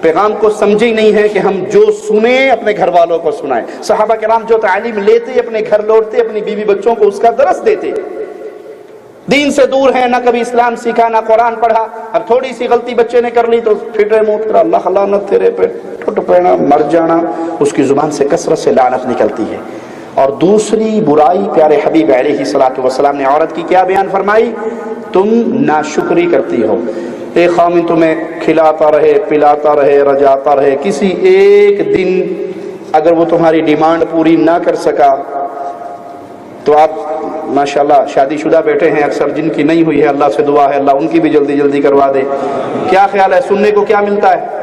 Speaker 2: پیغام کو سمجھے ہی نہیں ہے کہ ہم جو سنیں اپنے گھر والوں کو سنائیں۔ صحابہ کرام جو تعلیم لیتے اپنے گھر لوٹتے اپنی بیوی بچوں کو اس کا درس دیتے، دین سے دور ہیں، نہ کبھی اسلام سیکھا نہ قرآن پڑھا۔ اب تھوڑی سی غلطی بچے نے کر لی تو پھٹے منہ تیرا اللہ لعنت تیرے پہ، ٹوٹ پڑنا، مر جانا، اس کی زبان سے کثرت سے لعنت نکلتی ہے۔ اور دوسری برائی پیارے حبیب علیہ الصلوۃ والسلام نے عورت کی کیا بیان فرمائی؟ تم ناشکری کرتی ہو۔ ایک خامن تمہیں کھلاتا رہے، پلاتا رہے، رجاتا رہے، کسی ایک دن اگر وہ تمہاری ڈیمانڈ پوری نہ کر سکا تو آپ ماشاءاللہ شادی شدہ بیٹھے ہیں اکثر، جن کی نہیں ہوئی ہے اللہ سے دعا ہے اللہ ان کی بھی جلدی جلدی کروا دے۔ کیا خیال ہے سننے کو کیا ملتا ہے؟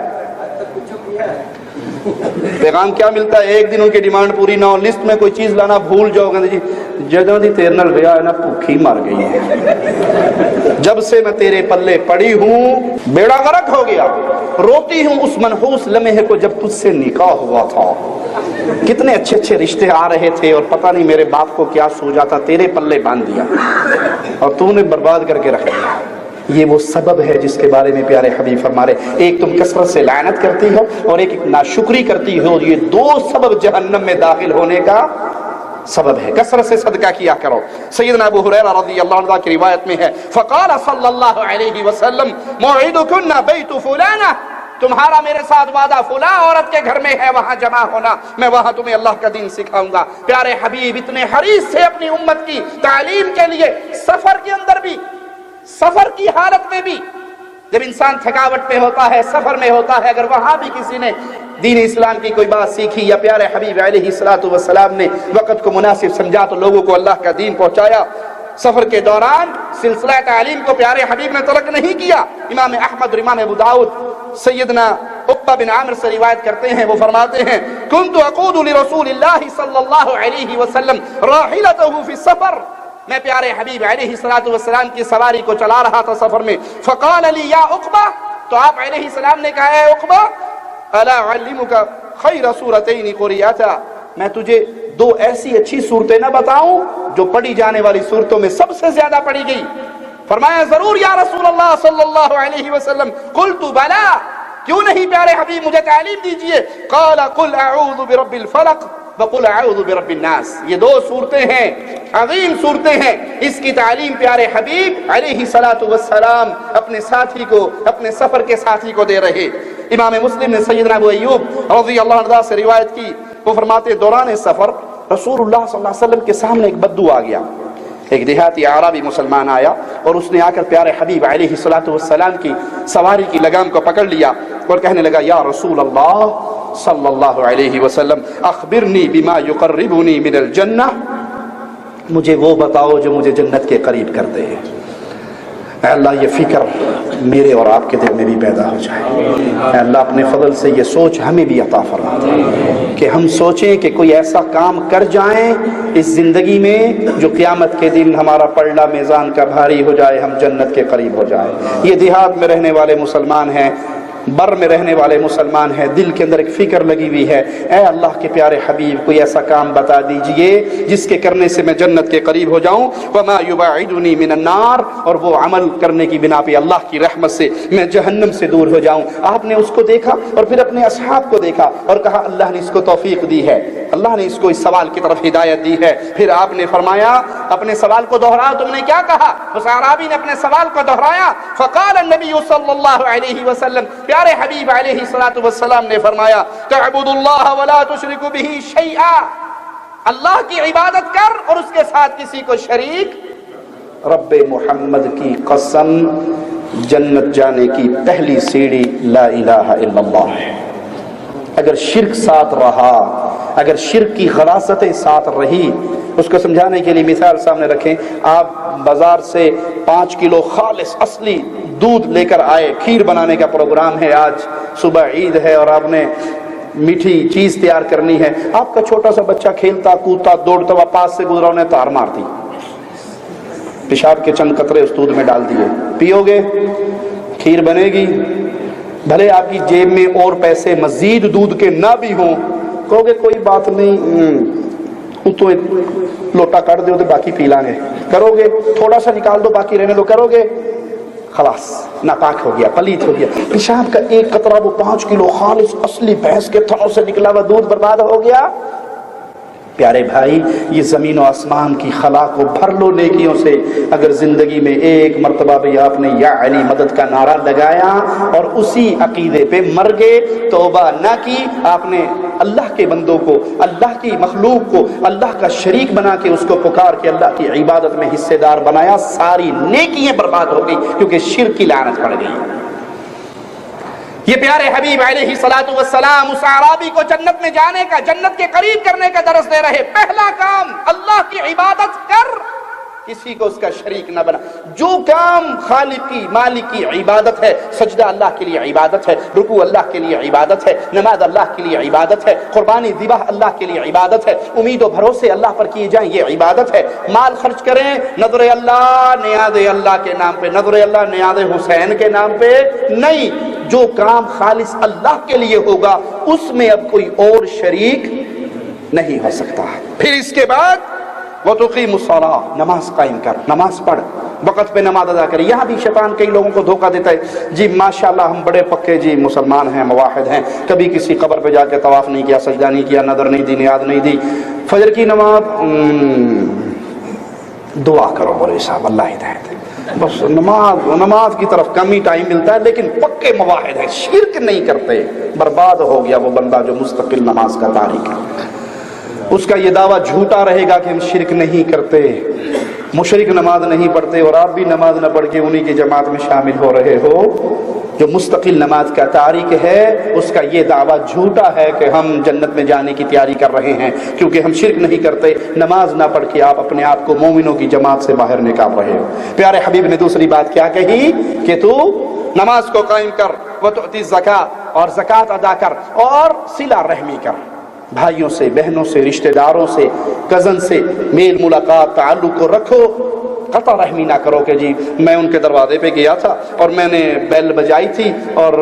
Speaker 2: پیغام کیا ملتا ہے؟ ایک دن ان کی ڈیمانڈ پوری نہ ہو، لسٹ میں کوئی چیز لانا بھول جاؤ گے جی جدوں دی تیرے نال ویاہ ہے نا بھوکھی مر گئی ہے، جب سے میں تیرے پلے پڑی ہوں بیڑا غرق ہو گیا، روتی ہوں اس منحوس لمحے کو جب تجھ سے نکاح ہوا تھا۔ کتنے اچھے اچھے رشتے آ رہے تھے اور پتہ نہیں میرے باپ کو کیا سوچا تھا، تیرے پلے باندھ دیا اور تو نے برباد کر کے رکھ دیا۔ یہ وہ سبب ہے جس کے بارے میں پیارے حبیب فرما رہے، ایک تم کثرت سے لعنت کرتی ہو اور ایک ناشکری کرتی ہو، یہ دو سبب جہنم میں داخل ہونے کا سبب ہے۔ کثرت سے صدقہ کیا کرو۔ سیدنا ابو ہریرہ رضی اللہ عنہ کی روایت میں ہے فقال صلی اللہ علیہ وسلم موعدکن بیت فلانہ، تمہارا میرے ساتھ وعدہ فلاں عورت کے گھر میں ہے، وہاں جمع ہونا، میں وہاں تمہیں اللہ کا دین سکھاؤں گا۔ پیارے حبیب اتنے حریص تھے اپنی امت کی تعلیم کے لیے، سفر کے اندر بھی، سفر کی حالت میں بھی، جب انسان تھکاوٹ میں ہوتا ہے، سفر میں ہوتا ہے، اگر وہاں بھی کسی نے دین اسلام کی کوئی بات سیکھی یا پیارے حبیب علیہ الصلوۃ والسلام نے وقت کو مناسب سمجھا تو لوگوں کو اللہ کا دین پہنچایا۔ سفر کے دوران سلسلہ تعلیم کو پیارے حبیب نے ترک نہیں کیا۔ امام احمد اور امام ابو داؤد سیدنا عقبہ بن عامر سے روایت کرتے ہیں، وہ فرماتے ہیں کنت اقود لرسول اللہ صلی اللہ علیہ وسلم راحلتہ فی السفر، میں پیارے حبیب علیہ الصلوۃ والسلام کی سواری کو چلا رہا تھا سفر میں، فقال لی یا عقبہ، تو آپ علیہ السلام نے کہا اے عقبہ الا اعلمک خیر سورتین قرئتا، میں تجھے دو ایسی اچھی صورتیں نہ بتاؤں جو پڑھی جانے والی صورتوں میں سب سے زیادہ پڑھی گئی؟ فرمایا ضرور یا رسول اللہ صلی اللہ علیہ وسلم، قلت بلا، کیوں نہیں پیارے حبیب مجھے تعلیم دیجئے؟ قال قل اعوذ برب الفلق وقل اعوذ برب الناس، یہ دو صورتیں ہیں، عظیم صورتیں ہیں، اس کی تعلیم پیارے حبیب علیہ الصلوۃ والسلام اپنے ساتھی کو، اپنے سفر کے ساتھی کو دے رہے۔ امام مسلم نے سیدنا ابو ایوب رضی اللہ عنہ سے روایت کی، وہ فرماتے دوران سفر رسول اللہ صلی اللہ علیہ وسلم کے سامنے ایک بدو آ گیا، ایک دیہاتی اعرابی مسلمان آیا اور اس نے آ کر پیارے حبیب علیہ الصلوۃ والسلام کی سواری کی لگام کو پکڑ لیا اور کہنے لگا یا رسول اللہ صلی اللہ علیہ وسلم اخبرنی بما یقربنی من الجنہ، مجھے وہ بتاؤ جو مجھے جنت کے قریب کرتے ہیں۔ اے اللہ یہ فکر میرے اور آپ کے دل میں بھی پیدا ہو جائے۔ اے اللہ اپنے فضل سے یہ سوچ ہمیں بھی عطا فرما دے کہ ہم سوچیں کہ کوئی ایسا کام کر جائیں اس زندگی میں جو قیامت کے دن ہمارا پلڑا میزان کا بھاری ہو جائے، ہم جنت کے قریب ہو جائیں۔ یہ دیہات میں رہنے والے مسلمان ہیں، بر میں رہنے والے مسلمان ہیں، دل کے اندر ایک فکر لگی ہوئی ہے، اے اللہ کے پیارے حبیب کوئی ایسا کام بتا دیجئے جس کے کرنے سے میں جنت کے قریب ہو جاؤں، وما یبعدنی من النار، اور وہ عمل کرنے کی بنا پہ اللہ کی رحمت سے میں جہنم سے دور ہو جاؤں۔ آپ نے اس کو دیکھا اور پھر اپنے اصحاب کو دیکھا اور کہا اللہ نے اس کو توفیق دی ہے، اللہ نے اس کو اس سوال کی طرف ہدایت دی ہے۔ پھر آپ نے فرمایا اپنے سوال کو دوہراؤ، تم نے کیا کہا؟ اس اعرابی نے اپنے سوال کو دہرایا، فقال النبی صلی اللہ علیہ وسلم، پیارے حبیب علیہ السلام نے فرمایا تعبد اللہ ولا تشرک بہ شیئا، اللہ کی عبادت کر اور اس کے ساتھ کسی کو شریک۔ رب محمد کی قسم جنت جانے کی پہلی سیڑھی لا الہ الا اللہ ہے۔ اگر شرک ساتھ رہا، اگر شرک کی غلاظتیں ساتھ رہی، اس کو سمجھانے کے لیے مثال سامنے رکھیں، آپ بازار سے 5 کلو خالص اصلی دودھ لے کر آئے، کھیر بنانے کا پروگرام ہے، آج صبح عید ہے اور آپ نے میٹھی چیز تیار کرنی ہے، آپ کا چھوٹا سا بچہ کھیلتا کودتا دوڑتا ہوا پاس سے گزرا، انہیں تار مار دی، پیشاب کے چند قطرے اس دودھ میں ڈال دیے، پیو گے؟ کھیر بنے گی؟ بھلے آپ کی جیب میں اور پیسے مزید دودھ کے نہ بھی ہوں، کہو گے کوئی بات نہیں، تو ایک لوٹا کر دو تو باقی پی لیں گے، کرو گے؟ تھوڑا سا نکال دو باقی رہنے دو، کرو گے؟ خلاص ناپاک ہو گیا، پلیت ہو گیا، پیشاب کا ایک قطرہ وہ 5 کلو خالص اصلی بھینس کے تھنوں سے نکلا ہوا دودھ برباد ہو گیا۔ پیارے بھائی یہ زمین و آسمان کی خلا کو بھر لو نیکیوں سے، اگر زندگی میں ایک مرتبہ بھی آپ نے یا علی مدد کا نعرہ لگایا اور اسی عقیدے پہ مر گئے، توبہ نہ کی، آپ نے اللہ کے بندوں کو، اللہ کی مخلوق کو اللہ کا شریک بنا کے اس کو پکار کے اللہ کی عبادت میں حصے دار بنایا، ساری نیکیاں برباد ہو گئی کیونکہ شرک کی لعنت پڑ گئی۔ یہ پیارے حبیب علیہ السلام اس اعرابی کو جنت میں جانے کا، جنت کے قریب کرنے کا درس دے رہے، پہلا کام اللہ کی عبادت کر، کسی کو اس کا شریک نہ بنا۔ جو کام خالق کی مالک کی عبادت ہے، سجدہ اللہ کے لیے عبادت ہے، رکوع اللہ کے لیے عبادت ہے، نماز اللہ کے لیے عبادت ہے، قربانی ذبح اللہ کے لیے عبادت ہے، امید و بھروسے اللہ پر کیے جائیں یہ عبادت ہے، مال خرچ کریں نذر اللہ نیاز اللہ کے نام پہ، نذر اللہ نیاز حسین کے نام پہ نہیں، جو کام خالص اللہ کے لیے ہوگا اس میں اب کوئی اور شریک نہیں ہو سکتا۔ پھر اس کے بعد وَتُقِيمُ الصَّلَاةَ، نماز قائم کر، نماز پڑھ، وقت پہ نماز ادا کر۔ یہاں بھی شیطان کئی لوگوں کو دھوکہ دیتا ہے، جی ماشاءاللہ ہم بڑے پکے جی مسلمان ہیں، موحد ہیں، کبھی کسی قبر پہ جا کے طواف نہیں کیا، سجدہ نہیں کیا، نظر نہیں دی، نیاز نہیں دی، فجر کی نماز دعا کرو بولے صاحب اللہ ہدایت، بس نماز کی طرف کم ہی ٹائم ملتا ہے، لیکن پکے مواحد ہیں، شرک نہیں کرتے، برباد ہو گیا وہ بندہ جو مستقل نماز کا تارک ہے۔ اس کا یہ دعویٰ جھوٹا رہے گا کہ ہم شرک نہیں کرتے، مشرک نماز نہیں پڑھتے، اور آپ بھی نماز نہ پڑھ کے انہی کی جماعت میں شامل ہو رہے ہو۔ جو مستقل نماز کا تارک ہے اس کا یہ دعویٰ جھوٹا ہے کہ ہم جنت میں جانے کی تیاری کر رہے ہیں، کیونکہ ہم شرک نہیں کرتے، نماز نہ پڑھ کے آپ اپنے آپ کو مومنوں کی جماعت سے باہر نکال رہے ہو۔ پیارے حبیب نے دوسری بات کیا کہی کہ تو نماز کو قائم کر، وتؤتی الزکاۃ، اور زکوٰۃ ادا کر، اور صلہ رحمی کر، بھائیوں سے، بہنوں سے، رشتہ داروں سے، کزن سے میل ملاقات تعلق کو رکھو، قطع رحمی نہ کرو کہ جی میں ان کے دروازے پہ گیا تھا اور میں نے بیل بجائی تھی اور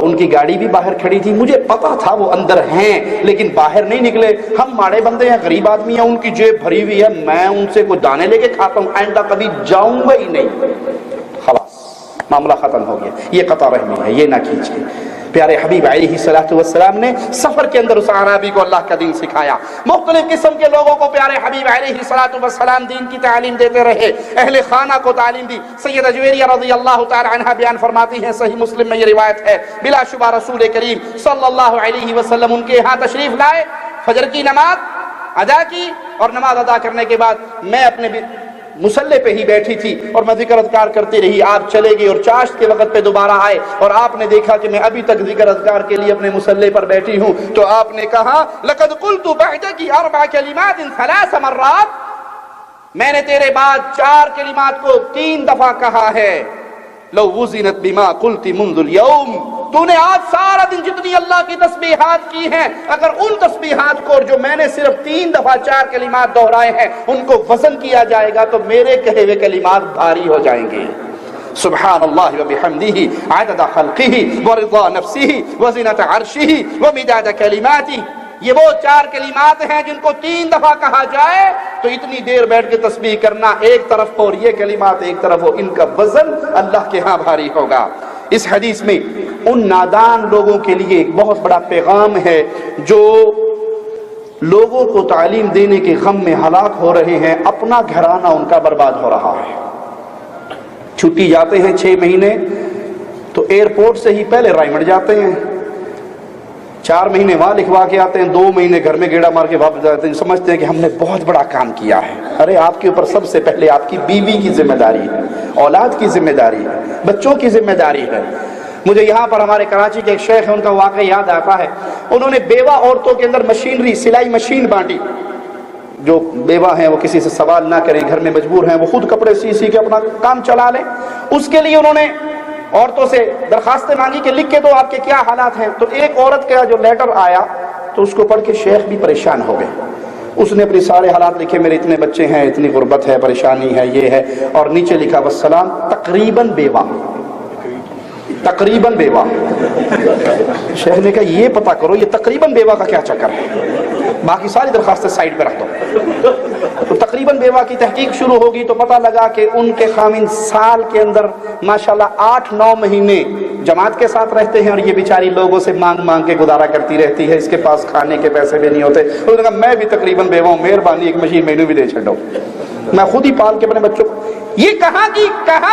Speaker 2: ان کی گاڑی بھی باہر کھڑی تھی، مجھے پتا تھا وہ اندر ہیں لیکن باہر نہیں نکلے، ہم ماڑے بندے ہیں، غریب آدمی ہیں، ان کی جیب بھری ہوئی ہے، میں ان سے کوئی دانے لے کے کھاتا ہوں، آئندہ کبھی جاؤں گا ہی نہیں، خلاص معاملہ ختم ہو گیا۔ یہ قطع رحمی ہے، یہ نہ کیجیے۔ پیارے حبیب علیہ السلام نے سفر کے اندر اس اعرابی کو اللہ کا دین سکھایا، مختلف قسم کے لوگوں کو پیارے حبیب علیہ السلام دین کی تعلیم دیتے رہے، اہل خانہ کو تعلیم دی۔ سیدہ جویریہ رضی اللہ تعالی عنہ بیان فرماتی ہیں، صحیح مسلم میں یہ روایت ہے، بلا شبہ رسول کریم صلی اللہ علیہ وسلم ان کے ہاں تشریف لائے، فجر کی نماز ادا کی، اور نماز ادا کرنے کے بعد میں اپنے مسلح پہ ہی بیٹھی تھی اور میں ذکر اذکار کرتی رہی، آپ چلے گئی اور چاشت کے وقت پہ دوبارہ آئے اور آپ نے دیکھا کہ میں ابھی تک ذکر اذکار کے لیے اپنے مسلح پر بیٹھی ہوں، تو آپ نے کہا لقد قلت بعدك 4 كلمات 3 مرات، میں نے تیرے بعد 4 کلمات کو 3 دفعہ کہا ہے، لو وزنت بما قلت منذ اليوم، تو نے آج سارا دن جتنی اللہ کی تسبیحات کی ہیں، اگر ان تسبیحات کو جو میں نے صرف 3 دفعہ 4 کلمات دہرائے ہیں ان کو وزن کیا جائے گا تو میرے کہے ہوئے کلمات بھاری ہو جائیں گے۔ سبحان اللہ وبحمدہ عدد خلقہ ورضا نفسہ وزنۃ عرشہ ومداد کلماتہ، یہ وہ 4 کلمات ہیں جن کو 3 دفعہ کہا جائے تو اتنی دیر بیٹھ کے تسبیح کرنا ایک طرف اور یہ کلمات ایک طرف ہو، ان کا وزن اللہ کے ہاں بھاری ہوگا۔ اس حدیث میں ان نادان لوگوں کے لیے ایک بہت بڑا پیغام ہے جو لوگوں کو تعلیم دینے کے غم میں ہلاک ہو رہے ہیں، اپنا گھرانہ ان کا برباد ہو رہا ہے۔ چھٹی جاتے ہیں 6 مہینے تو ایئرپورٹ سے ہی پہلے رائمنڈ جاتے ہیں، 4 مہینے وہاں لکھوا کے آتے ہیں، 2 مہینے گھر میں گیڑا مار کے واپس جاتے ہیں، سمجھتے ہیں کہ ہم نے بہت بڑا کام کیا ہے۔ ارے آپ کے اوپر سب سے پہلے آپ کی بیوی کی ذمہ داری ہے، اولاد کی ذمہ داری ہے، بچوں کی ذمہ داری ہے۔ مجھے یہاں پر ہمارے کراچی کے ایک شیخ ہیں، ان کا واقعہ یاد آتا ہے، انہوں نے بیوہ عورتوں کے اندر مشینری، سلائی مشین بانٹی، جو بیوہ ہیں وہ کسی سے سوال نہ کریں، گھر میں مجبور ہیں، وہ خود کپڑے سی کے اپنا کام چلا لیں۔ اس کے لیے انہوں نے عورتوں سے درخواستیں مانگی کہ لکھ کے دو آپ کے کیا حالات ہیں۔ تو ایک عورت کا جو لیٹر آیا تو اس کو پڑھ کے شیخ بھی پریشان ہو گئے، اس نے اپنے سارے حالات لکھے، میرے اتنے بچے ہیں، اتنی غربت ہے، پریشانی ہے، یہ ہے، اور نیچے لکھا والسلام تقریباً بیوہ، تقریباً بیوہ۔ شیخ نے کہا یہ پتہ کرو یہ تقریباً بیوہ کا کیا چکر ہے، باقی ساری درخواستیں سائڈ پہ رکھ دو۔ تو تقریباً بیوہ کی تحقیق شروع ہوگی تو پتہ لگا کہ ان کے خامن سال کے اندر ماشاءاللہ 8-9 مہینے جماعت کے ساتھ رہتے ہیں، اور یہ بیچاری لوگوں سے مانگ کے گزارا کرتی رہتی ہے، اس کے پاس کھانے کے پیسے بھی نہیں ہوتے۔ انہوں نے کہا میں بھی تقریباً بیوہ ہوں، مہربانی ایک مشین مینو بھی دے چھڈو، میں خود ہی پال کے اپنے بچوں کو۔ یہ کہاں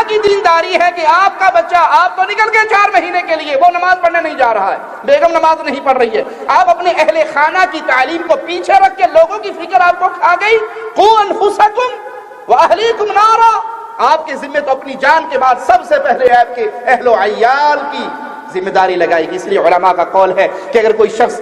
Speaker 2: کی دینداری ہے کہ آپ کا بچہ، آپ تو نکل گئے 4 مہینے کے لیے، وہ نماز پڑھنے نہیں جا رہا ہے، بیگم نماز نہیں پڑھ رہی ہے، آپ اپنے اہل خانہ کی تعلیم کو پیچھے رکھ کے لوگوں کی فکر آپ کو کھا گئی۔ قوا انفسکم واہلیکم نارا، آپ کے ذمہ تو اپنی جان کے بعد سب سے پہلے آپ کے اہل و عیال کی ذمہ داری لگائے گی۔ اس لیے علماء کا قول ہے کہ اگر کوئی شخص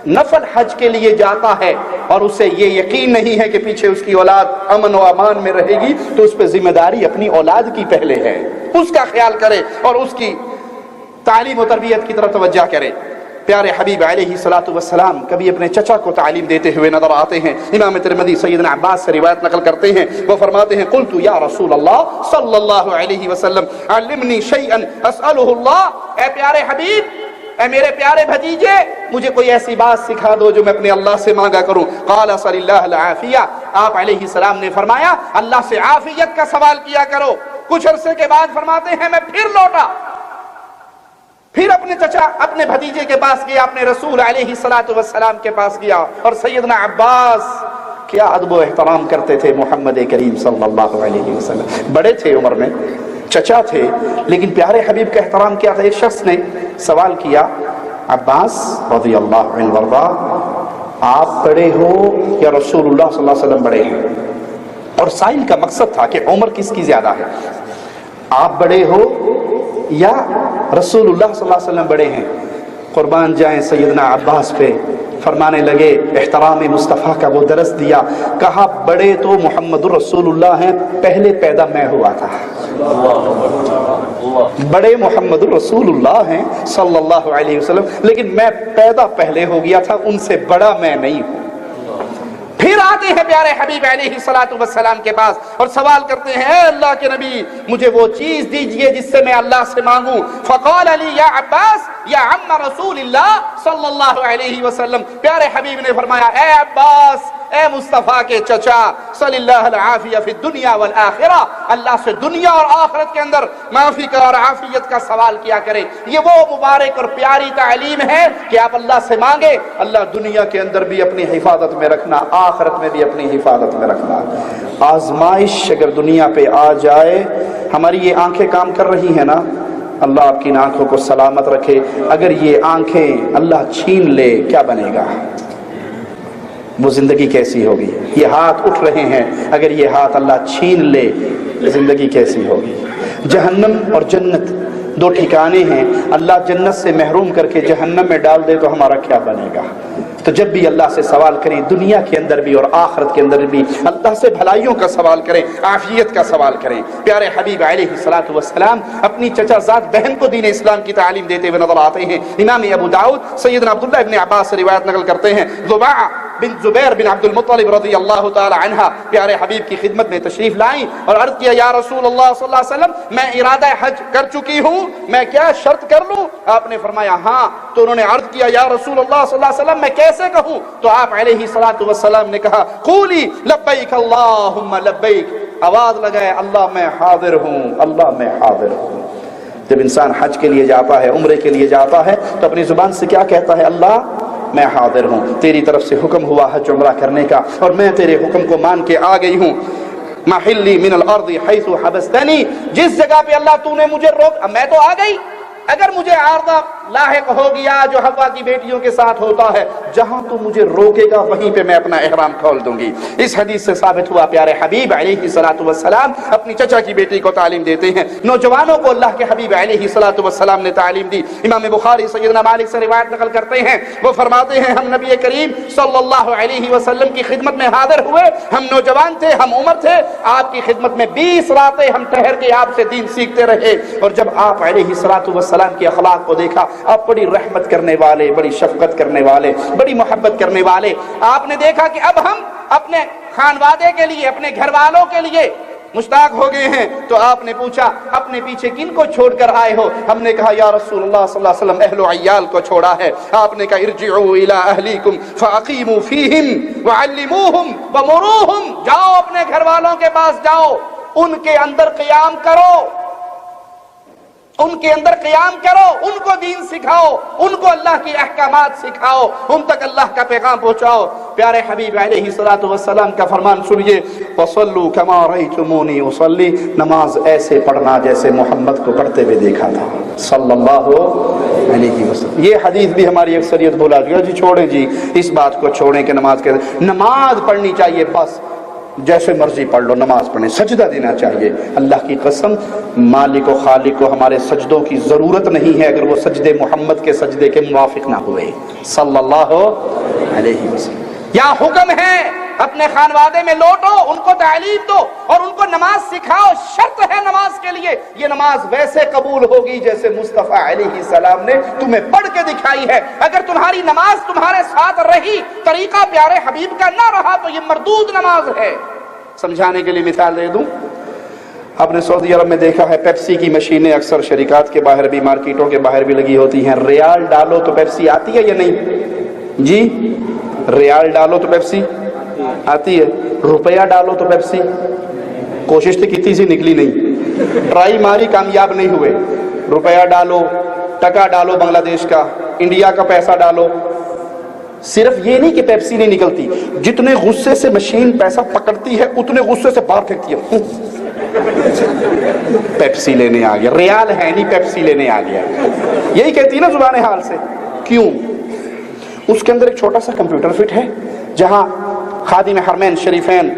Speaker 2: نفل حج کے لیے جاتا ہے اور اسے یہ یقین نہیں ہے کہ پیچھے اس کی اولاد امن و امان میں رہے گی تو اس پہ ذمہ داری اپنی اولاد کی پہلے ہے، اس کا خیال کرے اور اس کی تعلیم و تربیت کی طرف توجہ کرے۔ پیارے حبیب علیہ الصلوۃ والسلام کبھی اپنے چچا کو تعلیم دیتے ہوئے نظر آتے ہیں۔ امام ترمذی سیدنا عباس سے روایت نقل کرتے ہیں، وہ فرماتے ہیں قلت یا رسول اللہ صلی اللہ علیہ وسلم علمنی شیئا اسألہ اللہ، اے پیارے حبیب، اے میرے پیارے بھتیجے، مجھے کوئی ایسی بات سکھا دو جو میں اپنے اللہ سے مانگا کروں۔ قال صلی اللہ العافیہ، آپ علیہ السلام نے فرمایا اللہ سے عافیت کا سوال کیا کرو۔ کچھ عرصے کے بعد فرماتے ہیں میں پھر لوٹا، پھر اپنے چچا اپنے بھتیجے کے پاس گیا، اپنے رسول علیہ الصلوۃ والسلام کے پاس گیا، اور سیدنا عباس کیا ادب و احترام کرتے تھے محمد کریم صلی اللہ علیہ وسلم، بڑے تھے عمر میں، چچا تھے، لیکن پیارے حبیب کا احترام کیا تھا۔ ایک شخص نے سوال کیا عباس رضی اللہ عنہ وارضا، آپ بڑے ہو یا رسول اللہ صلی اللہ علیہ وسلم بڑے ہیں؟ اور سائل کا مقصد تھا کہ عمر کس کی زیادہ ہے، آپ بڑے ہو یا رسول اللہ صلی اللہ علیہ وسلم بڑے ہیں؟ قربان جائیں سیدنا عباس پہ، فرمانے لگے، احترام مصطفیٰ کا وہ درس دیا، کہا بڑے تو محمد الرسول اللہ ہیں، پہلے پیدا میں ہوا تھا، بڑے محمد الرسول اللہ ہیں صلی اللہ علیہ وسلم، لیکن میں پیدا پہلے ہو گیا تھا، ان سے بڑا میں نہیں ہوں۔ پھر آتے ہیں پیارے حبیب علیہ الصلوۃ والسلام کے پاس اور سوال کرتے ہیں، اے اللہ کے نبی مجھے وہ چیز دیجئے جس سے میں اللہ سے مانگوں۔ فقال علی یا عباس یا عم رسول اللہ صلی اللہ علیہ وسلم، پیارے حبیب نے فرمایا اے عباس، اے مصطفیٰ کے چچا، صلی اللہ العافیہ فی الدنیا والآخرہ، اللہ سے دنیا اور آخرت کے اندر معافی کا اور عافیت کا سوال کیا کرے۔ یہ وہ مبارک اور پیاری تعلیم ہے کہ آپ اللہ سے مانگے، اللہ دنیا کے اندر بھی اپنی حفاظت میں رکھنا، آخرت میں بھی اپنی حفاظت میں رکھنا۔ آزمائش اگر دنیا پہ آ جائے، ہماری یہ آنکھیں کام کر رہی ہیں نا، اللہ آپ کی آنکھوں کو سلامت رکھے، اگر یہ آنکھیں اللہ چھین لے کیا بنے گا؟ وہ زندگی کیسی ہوگی؟ یہ ہاتھ اٹھ رہے ہیں، اگر یہ ہاتھ اللہ چھین لے زندگی کیسی ہوگی؟ جہنم اور جنت دو ٹھکانے ہیں، اللہ جنت سے محروم کر کے جہنم میں ڈال دے تو ہمارا کیا بنے گا؟ تو جب بھی اللہ سے سوال کریں، دنیا کے اندر بھی اور آخرت کے اندر بھی اللہ سے بھلائیوں کا سوال کریں، عافیت کا سوال کریں۔ پیارے حبیب علیہ الصلوۃ والسلام اپنی چچا زاد بہن کو دین اسلام کی تعلیم دیتے ہوئے نظر آتے ہیں۔ امام ابو داؤد سیدنا عبداللہ ابن عباس سے روایت نقل کرتے ہیں، ضباع بن زبیر بن عبد المطلب رضی اللہ تعالی عنہ پیارے حبیب کی خدمت میں تشریف لائیں اور عرض کیا، یا رسول اللہ صلی اللہ علیہ وسلم میں ارادہ حج کر چکی ہوں، میں کیا شرط کر لوں؟ آپ نے فرمایا ہاں۔ تو انہوں نے عرض کیا، یا رسول اللہ صلی اللہ علیہ وسلم میں کیسے کہوں؟ تو آپ علیہ الصلوۃ والسلام نے کہا، قولی لبیک اللہم لبیک، آواز لگائے اللہ میں حاضر ہوں، اللہ میں حاضر ہوں۔ جب انسان حج کے لیے جاتا ہے، عمرے کے لیے جاتا ہے، تو اپنی زبان سے کیا کہتا ہے؟ اللہ میں حاضر ہوں، تیری طرف سے حکم ہوا حج عمرہ کرنے کا اور میں تیرے حکم کو مان کے آ گئی ہوں۔ محلی من الارض حیث حبستنی، جس جگہ پہ اللہ تو نے مجھے روک، میں تو آ گئی، اگر مجھے عارضہ لاحق ہو گیا جو حوا کی بیٹیوں کے ساتھ ہوتا ہے، جہاں تو مجھے روکے گا وہیں پہ میں اپنا احرام کھول دوں گی۔ اس حدیث سے ثابت ہوا پیارے حبیب علیہ الصلوۃ والسلام اپنی چچا کی بیٹی کو تعلیم دیتے ہیں۔ نوجوانوں کو اللہ کے حبیب علیہ الصلوۃ والسلام نے تعلیم دی۔ امام بخاری سیدنا مالک سے روایت نقل کرتے ہیں، وہ فرماتے ہیں، ہم نبی کریم صلی اللہ علیہ وسلم کی خدمت میں حاضر ہوئے، ہم نوجوان تھے، ہم عمر تھے، آپ کی خدمت میں 20 راتیں ہم ٹھہر کے آپ سے دین سیکھتے رہے، اور جب آپ علیہ الصلوۃ والسلام کے اخلاق کو دیکھا، آپ بڑی رحمت کرنے والے، بڑی شفقت کرنے والے، بڑی محبت کرنے والے، آپ نے دیکھا کہ اب ہم اپنے خانوادے کے لیے، اپنے گھر والوں کے لیے مشتاق ہو گئے ہیں۔ تو آپ نے پوچھا، اپنے پیچھے کن کو چھوڑ کر آئے ہو؟ ہم نے کہا، یا رسول اللہ صلی اللہ علیہ وسلم اہل و عیال کو چھوڑا ہے۔ آپ نے کہا، ارجعوا الی اہلیکم فاقیموا فیہم وعلموہم ومروہم، جاؤ اپنے گھر والوں کے پاس جاؤ، ان کے اندر قیام کرو، ان کے اندر قیام کرو، ان کو دین سکھاؤ، ان کو اللہ کی احکامات سکھاؤ، ان تک اللہ کا پیغام پہنچاؤ۔ پیارے حبیب علیہ الصلوۃ والسلام کا فرمان سنیے، وصلوا کما رأیتمونی اصلی، نماز ایسے پڑھنا جیسے محمد کو پڑھتے ہوئے دیکھا تھا صلی اللہ علیہ وسلم۔ یہ حدیث بھی ہماری اکثریت بولا جی چھوڑیں جی، اس بات کو چھوڑیں کہ نماز پڑھنی چاہیے، بس جیسے مرضی پڑھ لو، نماز پڑھیں، سجدہ دینا چاہیے۔ اللہ کی قسم، مالک و خالق کو ہمارے سجدوں کی ضرورت نہیں ہے اگر وہ سجدے محمد کے سجدے کے موافق نہ ہوئے صلی اللہ علیہ وسلم۔ یا حکم ہے اپنے خانوادے میں لوٹو، ان کو تعلیم دو اور ان کو نماز سکھاؤ، شرط ہے نماز کے لیے، یہ نماز ویسے قبول ہوگی جیسے مصطفیٰ علیہ السلام نے تمہیں پڑھ کے دکھائی ہے۔ اگر تمہاری نماز تمہارے ساتھ رہی، طریقہ پیارے حبیب کا نہ رہا تو یہ مردود نماز ہے۔ سمجھانے کے لیے مثال دے دوں، آپ نے سعودی عرب میں دیکھا ہے پیپسی کی مشینیں اکثر شرکات کے باہر بھی، مارکیٹوں کے باہر بھی لگی ہوتی ہیں۔ ریال ڈالو تو پیپسی آتی ہے یا نہیں جی؟ ریال ڈالو تو پیپسی آتی ہے، روپیہ ڈالو تو پیپسی، کوشش تو کتنی سی نکلی نہیں، ٹرائی ماری کامیاب نہیں ہوئے۔ روپیہ ڈالو، ٹکا ڈالو بنگلہ دیش کا، انڈیا کا پیسہ ڈالو، صرف یہ نہیں کہ پیپسی نہیں نکلتی، جتنے غصے سے مشین پیسہ پکڑتی ہے اتنے غصے سے باہر پھینکتی ہے۔ پیپسی لینے آ گیا، ریال ہے نہیں پیپسی لینے آ گیا، یہی کہتی ہے نا زبان حال سے۔ کیوں؟ اس کے اندر ایک چھوٹا سا کمپیوٹر فٹ ہے جہاں خادم حرمین شریفین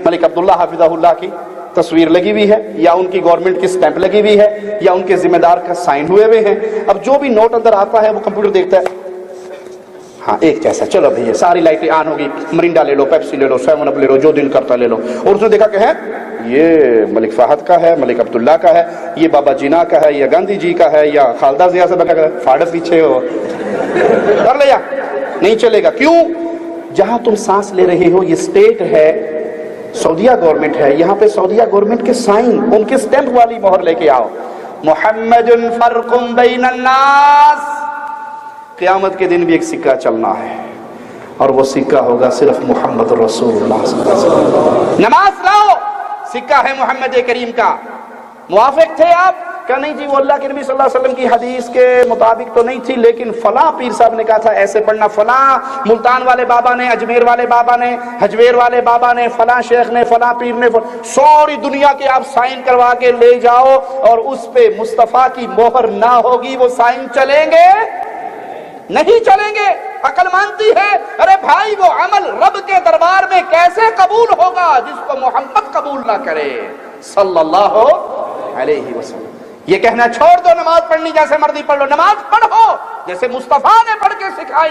Speaker 2: ملک عبداللہ حافظہ اللہ کی تصویر لگی ہوئی ہے، یا ان کی گورنمنٹ کی سٹیمپ لگی ہوئی ہے، یا ان کے ذمہ دار کا سائن ہوئے ہوئے ہیں۔ اب جو بھی نوٹ اندر آتا ہے وہ کمپیوٹر دیکھتا ہے، ہاں ایک جیسا، چلو بھئی ساری لائٹیں آن ہوگی، مرینڈا لے لو، پیپسی لے لو، 7 اپ لے لو، جو دل کرتا لے لو۔ اور اس نے دیکھا کہ ہے یہ ملک فہد کا ہے، ملک عبداللہ کا ہے، یہ بابا جینا کا ہے، یا گاندھی جی کا ہے، یا خالدہ ضیاء صاحب کا ہے، فاڑ پیچھے ہو کر لیا، نہیں چلے گا۔ کیوں؟ جہاں تم سانس لے رہے ہو یہ سٹیٹ ہے، سعودیہ گورنمنٹ ہے، یہاں پہ سعودیہ گورنمنٹ کے سائن، ان کے سٹیمپ والی مہر لے کے آؤ، محمد فرق بین الناس۔ قیامت کے دن بھی ایک سکہ چلنا ہے، اور وہ سکہ ہوگا صرف محمد رسول اللہ صلی اللہ علیہ وسلم۔ نماز لاؤ، سکہ ہے محمد کریم کا، موافق تھے آپ؟ کہ نہیں جی وہ اللہ کے نبی صلی اللہ علیہ وسلم کی حدیث کے مطابق تو نہیں تھی، لیکن فلاں پیر صاحب نے کہا تھا ایسے پڑھنا، فلاں ملتان والے بابا نے، اجمیر والے بابا نے، حجویر والے بابا نے، فلاں شیخ نے، فلاں پیر نے، ساری دنیا کے آپ سائن کروا کے لے جاؤ، اور اس پہ مصطفیٰ کی مہر نہ ہوگی، وہ سائن چلیں گے نہیں چلیں گے۔ عقل مانتی ہے ارے بھائی وہ عمل رب کے دربار میں کیسے قبول ہوگا جس کو محمد قبول نہ کرے صلی اللہ علیہ وسلم۔ یہ کہنا چھوڑ دو نماز پڑھنی جیسے مرضی پڑھ لو، نماز پڑھو جیسے مصطفیٰ نے پڑھ کے سکھائی۔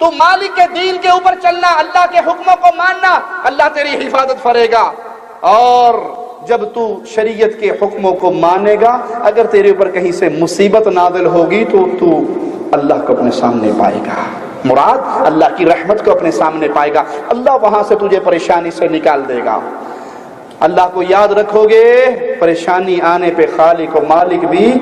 Speaker 2: تو مالک کے دین کے اوپر چلنا، اللہ کے حکموں کو ماننا، اللہ تیری حفاظت کرے گا. اور جب تو شریعت کے حکموں کو مانے گا، اگر تیرے اوپر کہیں سے مصیبت نازل ہوگی تو اللہ کو اپنے سامنے پائے گا. مراد اللہ کی رحمت کو اپنے سامنے پائے گا. اللہ وہاں سے تجھے پریشانی سے نکال دے گا. اللہ کو یاد رکھو گے، پریشانی آنے پہ خالق و مالک بھی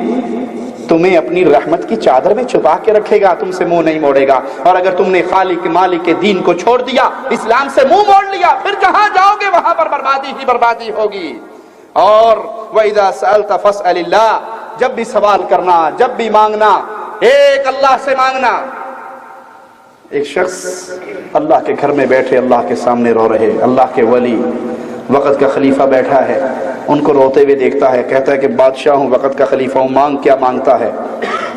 Speaker 2: تمہیں اپنی رحمت کی چادر میں چھپا کے رکھے گا، تم سے منہ نہیں موڑے گا. اور اگر تم نے خالق مالک کے دین کو چھوڑ دیا، اسلام سے منہ موڑ لیا، پھر جہاں جاؤ گے وہاں پر بربادی ہی بربادی ہوگی. اور وَإِذَا سَأَلْتَ فَاسْأَلِ اللَّهِ، جب بھی سوال کرنا، جب بھی مانگنا، ایک اللہ سے مانگنا. ایک شخص اللہ کے گھر میں بیٹھے اللہ کے سامنے رو رہے، اللہ کے ولی وقت کا خلیفہ بیٹھا ہے، ان کو روتے ہوئے دیکھتا ہے، کہتا ہے کہ بادشاہ ہوں، وقت کا خلیفہ ہوں، مانگ کیا مانگتا ہے،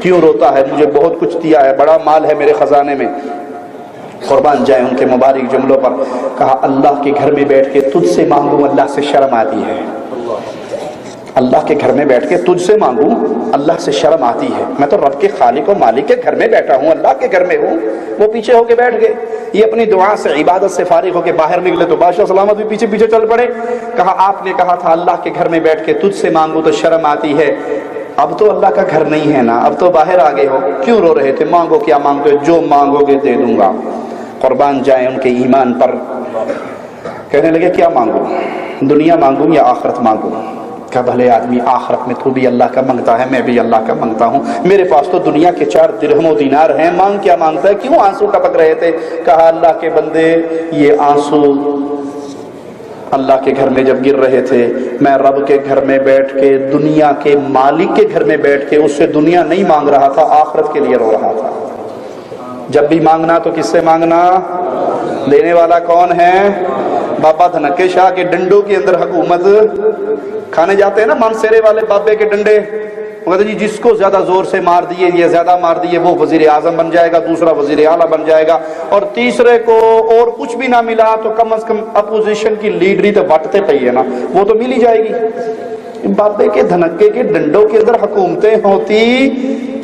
Speaker 2: کیوں روتا ہے، مجھے بہت کچھ دیا ہے، بڑا مال ہے میرے خزانے میں. قربان جائیں ان کے مبارک جملوں پر. کہا اللہ کے گھر میں بیٹھ کے تجھ سے مانگوں اللہ سے شرم آتی ہے. اللہ کے گھر میں بیٹھ کے تجھ سے مانگوں اللہ سے شرم آتی ہے. میں تو رب کے خالق و مالک کے گھر میں بیٹھا ہوں، اللہ کے گھر میں ہوں. وہ پیچھے ہو کے بیٹھ گئے. یہ اپنی دعا سے عبادت سے فارغ ہو کے باہر نکلے تو بادشاہ سلامت بھی پیچھے پیچھے چل پڑے. کہا آپ نے کہا تھا اللہ کے گھر میں بیٹھ کے تجھ سے مانگوں تو شرم آتی ہے، اب تو اللہ کا گھر نہیں ہے نا، اب تو باہر آ گئے ہو، کیوں رو رہے تھے؟ مانگو کیا مانگتے ہو؟ جو مانگو گے دے دوں گا. قربان جائیں ان کے ایمان پر. کہنے لگے کیا مانگوں، دنیا مانگوں یا آخرت مانگوں؟ کہ بھلے آدمی، آخرت میں تو بھی اللہ کا منگتا ہے، میں بھی اللہ کا منگتا ہوں، میرے پاس تو دنیا کے 4 درہم و دینار ہیں، مانگ کیا مانگتا ہے؟ کیوں آنسو ٹپک رہے تھے؟ کہا اللہ کے بندے، یہ آنسو اللہ کے گھر میں جب گر رہے تھے، میں رب کے گھر میں بیٹھ کے، دنیا کے مالک کے گھر میں بیٹھ کے اس سے دنیا نہیں مانگ رہا تھا، آخرت کے لیے رو رہا تھا. جب بھی مانگنا تو کس سے مانگنا؟ دینے والا کون ہے؟ بابا دھنکے شاہ کے ڈنڈوں کے اندر حکومت کھانے جاتے ہیں نا، مانسیرے والے بابے کے ڈنڈے. وہ کہتے جی جس کو زیادہ زور سے مار دیے، یہ زیادہ مار دیے، وہ وزیر اعظم بن جائے گا، دوسرا وزیر اعلیٰ بن جائے گا، اور تیسرے کو اور کچھ بھی نہ ملا تو کم از کم اپوزیشن کی لیڈری تو بٹتے پئی ہے نا، وہ تو مل ہی جائے گی. بابے کے دھنکے کے ڈنڈوں کے اندر حکومتیں ہوتی،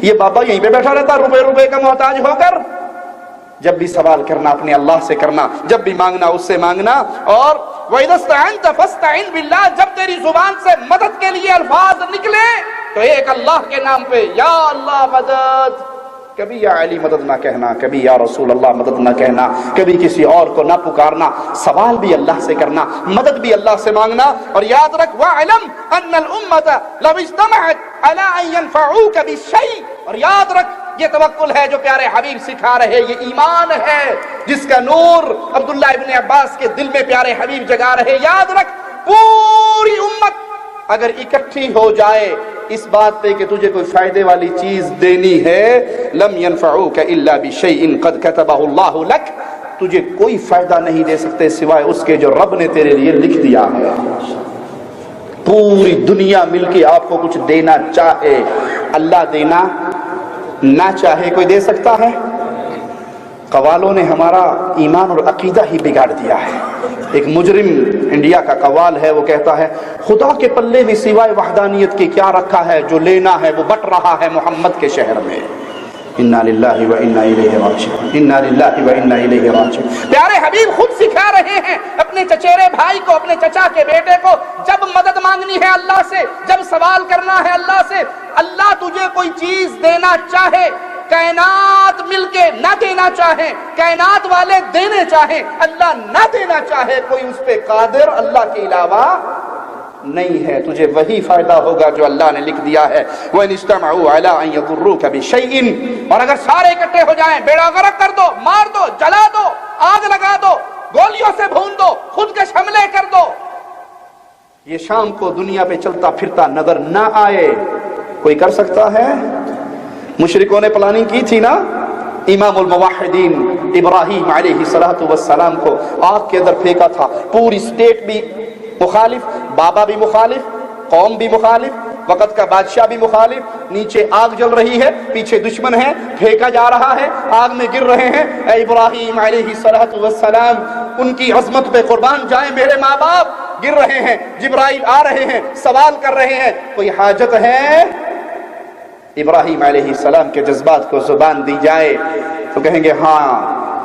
Speaker 2: یہ بابا یہیں پہ بیٹھا رہتا روپے کا محتاج ہو کر. جب بھی سوال کرنا اپنے اللہ سے کرنا، جب بھی مانگنا اس سے مانگنا. اور وَإِذَا اسْتَعَنْتَ فَاسْتَعِنْ بِاللَّهِ، جب تیری زبان سے مدد کے لیے الفاظ نکلے تو ایک اللہ کے نام پہ یا اللہ مدد، کبھی یا علی مدد نہ کہنا، کبھی یا رسول اللہ مدد نہ کہنا، کبھی کسی اور کو نہ پکارنا. سوال بھی اللہ سے کرنا، مدد بھی اللہ سے مانگنا. اور یاد رکھ وَاعْلَمْ أَنَّ الْأُمَّةَ لَوْ اجْتَمَعَتْ عَلَىٰ أَن يَنفَعُوكَ بِشَيْءٍ. اور یاد رکھ یہ توکل ہے جو پیارے حبیب سکھا رہے، یہ ایمان ہے جس کا نور عبداللہ ابن عباس کے دل میں پیارے حبیب جگا رہے. یاد رکھ پوری امت اگر اکٹھی ہو جائے اس بات پہ کہ تجھے کوئی فائدے والی چیز دینی ہے، لم ينفعوك الا بشيء قد كتبه الله لك، تجھے کوئی فائدہ نہیں دے سکتے سوائے اس کے جو رب نے تیرے لیے لکھ دیا ہے. پوری دنیا مل کے آپ کو کچھ دینا چاہے، اللہ دینا نہ چاہے کوئی دے سکتا ہے؟ قوالوں نے ہمارا ایمان اور عقیدہ ہی بگاڑ دیا ہے. ایک مجرم انڈیا کا قوال ہے، وہ کہتا ہے خدا کے پلے میں سوائے وحدانیت کے کیا رکھا ہے، جو لینا ہے وہ بٹ رہا ہے محمد کے شہر میں. انا للہ و انا الیہ راجعون، انا للہ و انا الیہ راجعون. پیارے حبیب خود سکھا رہے ہیں اپنے چچیرے بھائی کو، اپنے چچا کے بیٹے کو، جب مدد مانگنی ہے اللہ سے، جب سوال کرنا ہے اللہ سے، اللہ تجھے کوئی چیز دینا چاہے، کائنات مل کے نہ دینا چاہیں، کائنات والے دینے چاہیں، اللہ نہ دینا چاہے، کوئی اس پہ قادر اللہ کے علاوہ نہیں ہے. تجھے وہی فائدہ ہوگا جو اللہ نے لکھ دیا ہے. وَإِنِ اسْتَمَعُوا عَلَىٰ أَن يَضُرُّوكَ بِشَيْءٍ، اور اگر سارے اکٹھے ہو جائیں، بیڑا غرق کر دو، مار دو، جلا دو، آگ لگا دو، گولیوں سے بھون دو، خودکش حملے کر دو، یہ شام کو دنیا پہ چلتا پھرتا نظر نہ آئے، کوئی کر سکتا ہے؟ مشرکوں نے پلاننگ کی تھی نا، امام الموحدین ابراہیم علیہ السلام کو آگ کے اندر پھینکا تھا، پوری اسٹیٹ بھی مخالف، بابا بھی مخالف، قوم بھی مخالف، وقت کا بادشاہ بھی مخالف، نیچے آگ جل رہی ہے، پیچھے دشمن ہے، پھینکا جا رہا ہے، آگ میں گر رہے ہیں. اے ابراہیم علیہ السلام، ان کی عظمت پہ قربان جائیں، میرے ماں باپ گر رہے ہیں، جبرائیل آ رہے ہیں، سوال کر رہے ہیں، کوئی حاجت ہے؟ ابراہیم علیہ السلام کے جذبات کو زبان دی جائے تو کہیں گے ہاں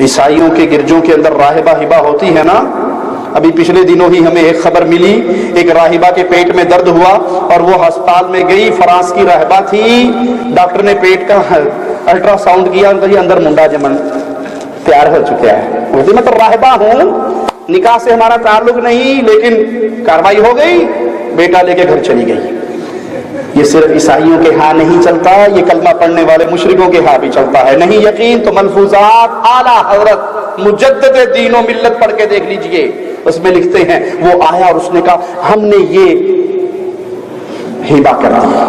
Speaker 2: عیسائیوں کے گرجوں کے اندر راہبہ ہبہ ہوتی ہے نا. ابھی پچھلے دنوں ہی ہمیں ایک خبر ملی، ایک راہبہ کے پیٹ میں درد ہوا اور وہ ہسپتال میں گئی. فرانس کی راہبہ تھی. ڈاکٹر نے پیٹ کا الٹرا ساؤنڈ کیا، اندر منڈا جمن تیار ہو چکا ہے. وہ میں تو راہبہ ہوں، نکاح سے ہمارا تعلق نہیں، لیکن کاروائی ہو گئی، بیٹا لے کے گھر چلی گئی. یہ صرف عیسائیوں کے ہاں نہیں چلتا، یہ کلمہ پڑھنے والے مشرکوں کے ہاں بھی چلتا ہے. نہیں یقین تو ملفوظات اعلیٰ حضرت مجدد دین و ملت پڑھ کے دیکھ لیجئے. اس میں لکھتے ہیں وہ آیا اور اس نے کہا ہم نے یہ ہبہ کر دیا.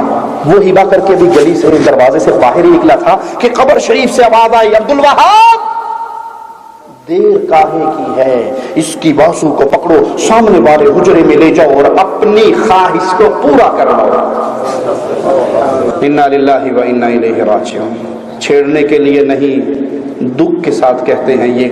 Speaker 2: وہ ہبہ کر کے بھی گلی سے دروازے سے باہر ہی نکلا تھا کہ قبر شریف سے آواز آئی، عبد الوہاب دیر کاہے کی ہے، اس کی بازو کو پکڑو، سامنے والے حجرے میں لے جاؤ اور اپنی خواہش کو پورا کر لو. انا للہ و انا الیہ راجعون. چھیڑنے کے لیے نہیں، دکھ کے ساتھ کہتے ہیں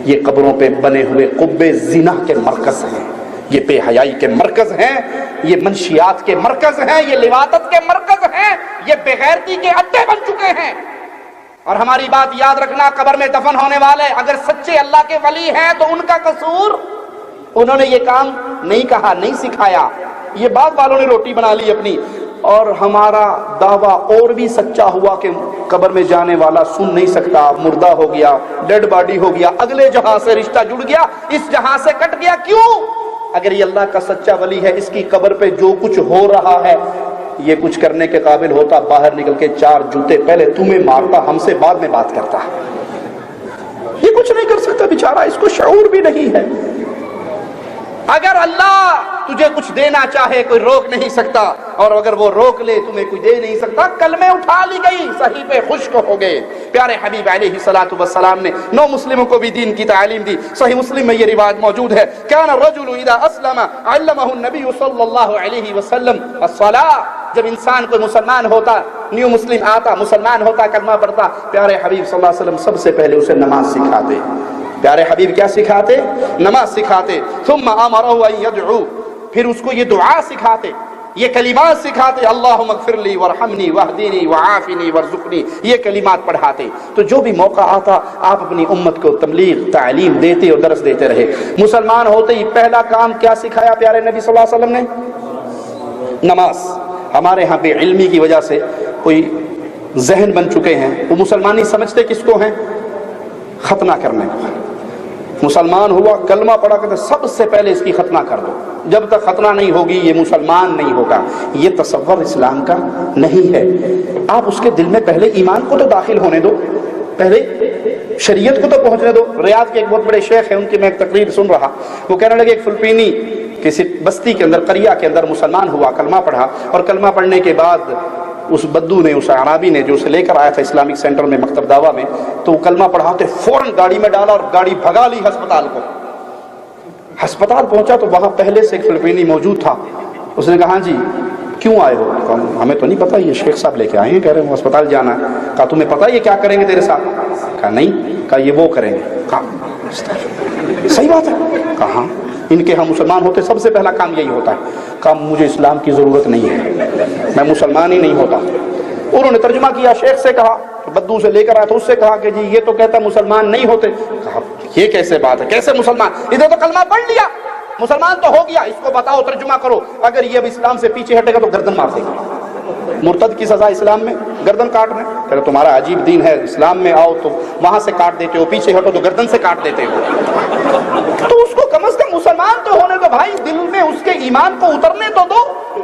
Speaker 2: یہ قبروں پہ بنے ہوئے قبے زنا کے مرکز ہیں، یہ بے حیائی کے مرکز ہیں، یہ منشیات کے مرکز ہیں، یہ لواطت کے مرکز ہیں، یہ بے غیرتی کے اڈے بن چکے ہیں. اور ہماری بات یاد رکھنا، قبر میں دفن ہونے والے اگر سچے اللہ کے ولی ہیں تو ان کا قصور، انہوں نے یہ کام نہیں کہا، نہیں سکھایا، یہ بعد والوں نے روٹی بنا لی اپنی. اور ہمارا دعویٰ اور بھی سچا ہوا کہ قبر میں جانے والا سن نہیں سکتا، مردہ ہو گیا، ڈیڈ باڈی ہو گیا، اگلے جہاں سے رشتہ جڑ گیا، اس جہاں سے کٹ گیا. کیوں؟ اگر یہ اللہ کا سچا ولی ہے، اس کی قبر پہ جو کچھ ہو رہا ہے یہ کچھ کرنے کے قابل ہوتا، باہر نکل کے 4 جوتے پہلے تمہیں مارتا، ہم سے بعد میں بات کرتا. یہ کچھ نہیں کر سکتا بیچارہ، اس کو شعور بھی نہیں ہے. اگر اللہ تجھے کچھ دینا چاہے کوئی روک نہیں سکتا، اور اگر وہ روک لے تمہیں کوئی دے نہیں سکتا. کلمے اٹھا لی گئی، صحیفے خشک ہو گئے. پیارے حبیب علیہ الصلوۃ والسلام نے 9 مسلموں کو بھی دین کی تعلیم دی. صحیح مسلم میں یہ روایت موجود ہے، کان الرجل اذا اسلم علمه النبی صلی اللہ علیہ وسلم الصلاۃ. جب انسان کوئی مسلمان ہوتا، نیو مسلم آتا، مسلمان ہوتا، کلمہ پڑھتا، پیارے حبیب صلی اللہ علیہ وسلم سب سے پہلے اسے نماز سکھاتے. پیارے حبیب کیا سکھاتے؟ نماز سکھاتے. ثم امرہ ان یدعو، پھر اس کو یہ دعا سکھاتے، یہ کلمات سکھاتے، اللہم اغفر لی وارحمنی واہدینی وعافنی وارزقنی، یہ کلمات پڑھاتے. تو جو بھی موقع آتا آپ اپنی امت کو تبلیغ تعلیم دیتے اور درس دیتے رہے. مسلمان ہوتے ہی پہلا کام کیا سکھایا پیارے نبی صلی اللہ علیہ وسلم نے؟ نماز. ہمارے ہاں بے علمی کی وجہ سے کوئی ذہن بن چکے ہیں، وہ مسلمانی سمجھتے کس کو ہیں؟ ختنہ کرنے کو. مسلمان ہوا، کلمہ پڑھا کرتے سب سے پہلے اس کی ختنہ کر دو. جب تک ختنہ نہیں ہوگی یہ مسلمان نہیں ہوگا. یہ تصور اسلام کا نہیں ہے. آپ اس کے دل میں پہلے ایمان کو تو داخل ہونے دو، پہلے شریعت کو تو پہنچنے دو. ریاض کے ایک بہت بڑے شیخ ہیں، ان کی میں ایک تقریر سن رہا، وہ کہنے لگے ایک فلپینی کسی بستی کے اندر، قریہ کے اندر مسلمان ہوا، کلمہ پڑھا، اور کلمہ پڑھنے کے بعد اس بدو نے، اس عرابی نے جو اسے لے کر آیا تھا اسلامک سینٹر میں مکتب دعویٰ میں، تو وہ کلمہ پڑھاتے فوراً گاڑی میں ڈالا اور گاڑی بھگا لی ہسپتال کو. ہسپتال پہنچا تو وہاں پہلے سے ایک فلپینی موجود تھا. اس نے کہا جی کیوں آئے ہو؟ ہمیں تو نہیں پتا، یہ شیخ صاحب لے کے آئے ہیں، کہہ رہے ہیں ہسپتال جانا ہے. کہا تمہیں پتا یہ کیا کریں گے تیرے ساتھ؟ کہا نہیں. کہا یہ وہ کریں گے. کہا صحیح بات ہے. کہا ہاں، ان کے ہم مسلمان ہوتے سب سے پہلا کام یہی ہوتا ہے. کہا مجھے اسلام کی ضرورت نہیں ہے، میں مسلمان ہی نہیں ہوتا. انہوں نے ترجمہ کیا، شیخ سے کہا، بدو سے لے کر آیا تو اس سے کہا کہ جی یہ تو کہتا مسلمان نہیں ہوتے. کہا یہ کیسے بات ہے، کیسے مسلمان؟ ادھر تو کلمہ پڑھ لیا، مسلمان تو ہو گیا، اس کو بتاؤ، ترجمہ کرو. اگر یہ اب اسلام سے پیچھے ہٹے گا تو گردن مار دے گا. مرتد کی سزا اسلام میں گردن کاٹنا. کہ تمہارا عجیب دین ہے، اسلام میں آؤ تو وہاں سے کاٹ دیتے ہو، پیچھے ہٹو تو گردن سے کاٹ دیتے ہو. تو اس کو کم از کم مسلمان تو ہونے دو بھائی، دل میں اس کے ایمان کو اترنے تو دو.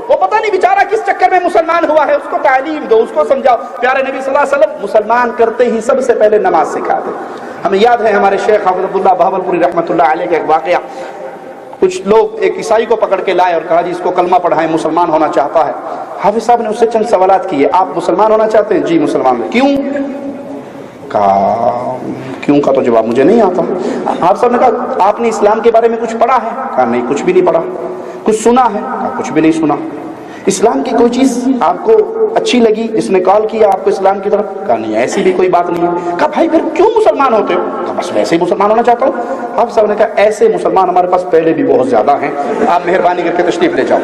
Speaker 2: وہ پتہ نہیں بیچارہ کس چکر میں مسلمان ہوا ہے، اس کو تعلیم دو، اس کو سمجھاؤ. پیارے نبی صلی اللہ علیہ وسلم مسلمان کرتے ہی سب سے پہلے نماز سکھاتے. ہمیں یاد ہے ہمارے شیخ حافظ عبداللہ بہاولپوری رحمۃ اللہ علیہ کا ایک واقعہ. کچھ لوگ ایک عیسائی کو پکڑ کے لائے اور کہا جی اس کو کلمہ پڑھائیں، مسلمان ہونا چاہتا ہے. حافظ صاحب نے اس سے چند سوالات کیے. آپ مسلمان ہونا چاہتے ہیں؟ جی مسلمان. کیوں؟ کہا کیوں کا تو جواب مجھے نہیں آتا. حافظ صاحب نے کہا آپ نے اسلام کے بارے میں کچھ پڑھا ہے؟ کہا نہیں، کچھ بھی نہیں پڑھا. کچھ سنا ہے؟ کہا کچھ بھی نہیں سنا. اسلام کی کوئی چیز آپ کو اچھی لگی، جس نے کال کیا آپ کو اسلام کی طرف؟ کہا نہیں، ایسی بھی کوئی بات نہیں ہے. کہا بھائی پھر کیوں مسلمان ہوتے ہو؟ کہا بس ویسے ہی مسلمان ہونا چاہتا ہوں. آپ صاحب نے کہا ایسے مسلمان ہمارے پاس پہلے بھی بہت زیادہ ہیں، آپ مہربانی کر کے تشریف لے جاؤ.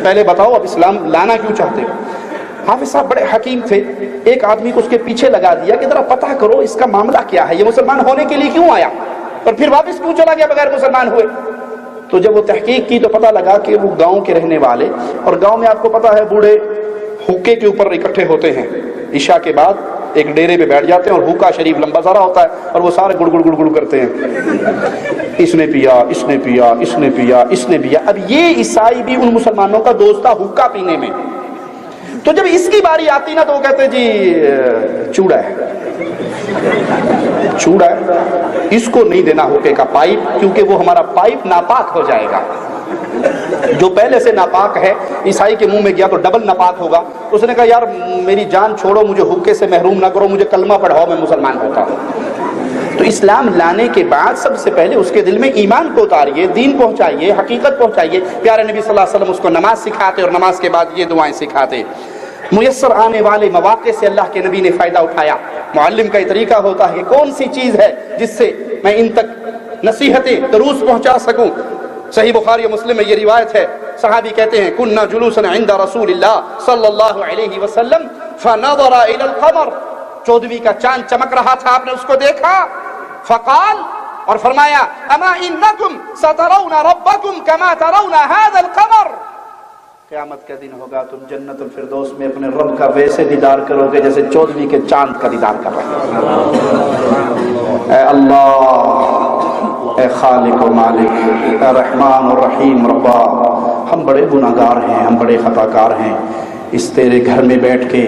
Speaker 2: پہلے بتاؤ اب اسلام لانا کیوں چاہتے ہو؟ حافظ صاحب بڑے حکیم تھے، ایک آدمی کو اس کے پیچھے لگا دیا کہ ذرا پتہ کرو اس کا معاملہ کیا ہے، یہ مسلمان ہونے کے لیے کیوں آیا اور پھر واپس کیوں چلا گیا بغیر مسلمان ہوئے؟ تو جب وہ تحقیق کی تو پتہ لگا کہ وہ گاؤں کے رہنے والے، اور گاؤں میں آپ کو پتہ ہے بوڑھے حقے کے اوپر اکٹھے ہوتے ہیں، عشاء کے بعد ایک ڈیرے پہ بیٹھ جاتے ہیں اور حقہ شریف لمبا سارا ہوتا ہے اور وہ سارے گڑ گڑ گڑ گڑ کرتے ہیں، اس نے پیا، اس نے پیا، اس نے پیا، اس نے پیا۔ اب یہ عیسائی بھی ان مسلمانوں کا دوست تھا حقہ پینے میں، تو جب اس کی باری آتی نا تو وہ کہتے جی چوڑا ہے، چوڑا ہے، اس کو نہیں دینا حقے کا پائپ، کیونکہ وہ ہمارا پائپ ناپاک ہو جائے گا۔ جو پہلے سے ناپاک ہے عیسائی کے منہ میں گیا تو ڈبل ناپاک ہوگا۔ اس نے کہا یار میری جان چھوڑو، مجھے حقے سے محروم نہ کرو، مجھے کلمہ پڑھاؤ، میں مسلمان ہوتا ہوں۔ تو اسلام لانے کے بعد سب سے پہلے اس کے دل میں ایمان کو اتاریے، دین پہنچائیے، حقیقت پہنچائیے۔ پیارے نبی صلی اللہ علیہ وسلم اس کو نماز سکھاتے اور نماز کے بعد یہ دعائیں سکھاتے۔ میسر آنے والے مواقع سے اللہ کے نبی نے فائدہ اٹھایا۔ معلم کا یہ طریقہ ہوتا ہے کہ کون سی چیز ہے جس سے میں ان تک نصیحتیں دروس پہنچا سکوں۔ صحیح بخاری و مسلم میں یہ روایت ہے، صحابی کہتے ہیں کننا جلوسا عند رسول اللہ صلی اللہ علیہ وسلم فنظر الى القمر، 14ویں کا چاند چمک رہا تھا، آپ نے اس کو دیکھا، فقال، اور فرمایا اما انکم سترون ربکم کما ترون هذا القمر، قیامت کا دن ہوگا تم جنت الفردوس میں اپنے رب کا ویسے دیدار کرو گے جیسے 14ویں کے چاند کا دیدار کر رہے ہیں۔ اے اللہ، اے خالق و مالک، اے رحمان و رحیم ربا، ہم بڑے گناہگار ہیں، ہم بڑے خطاکار ہیں، اس تیرے گھر میں بیٹھ کے،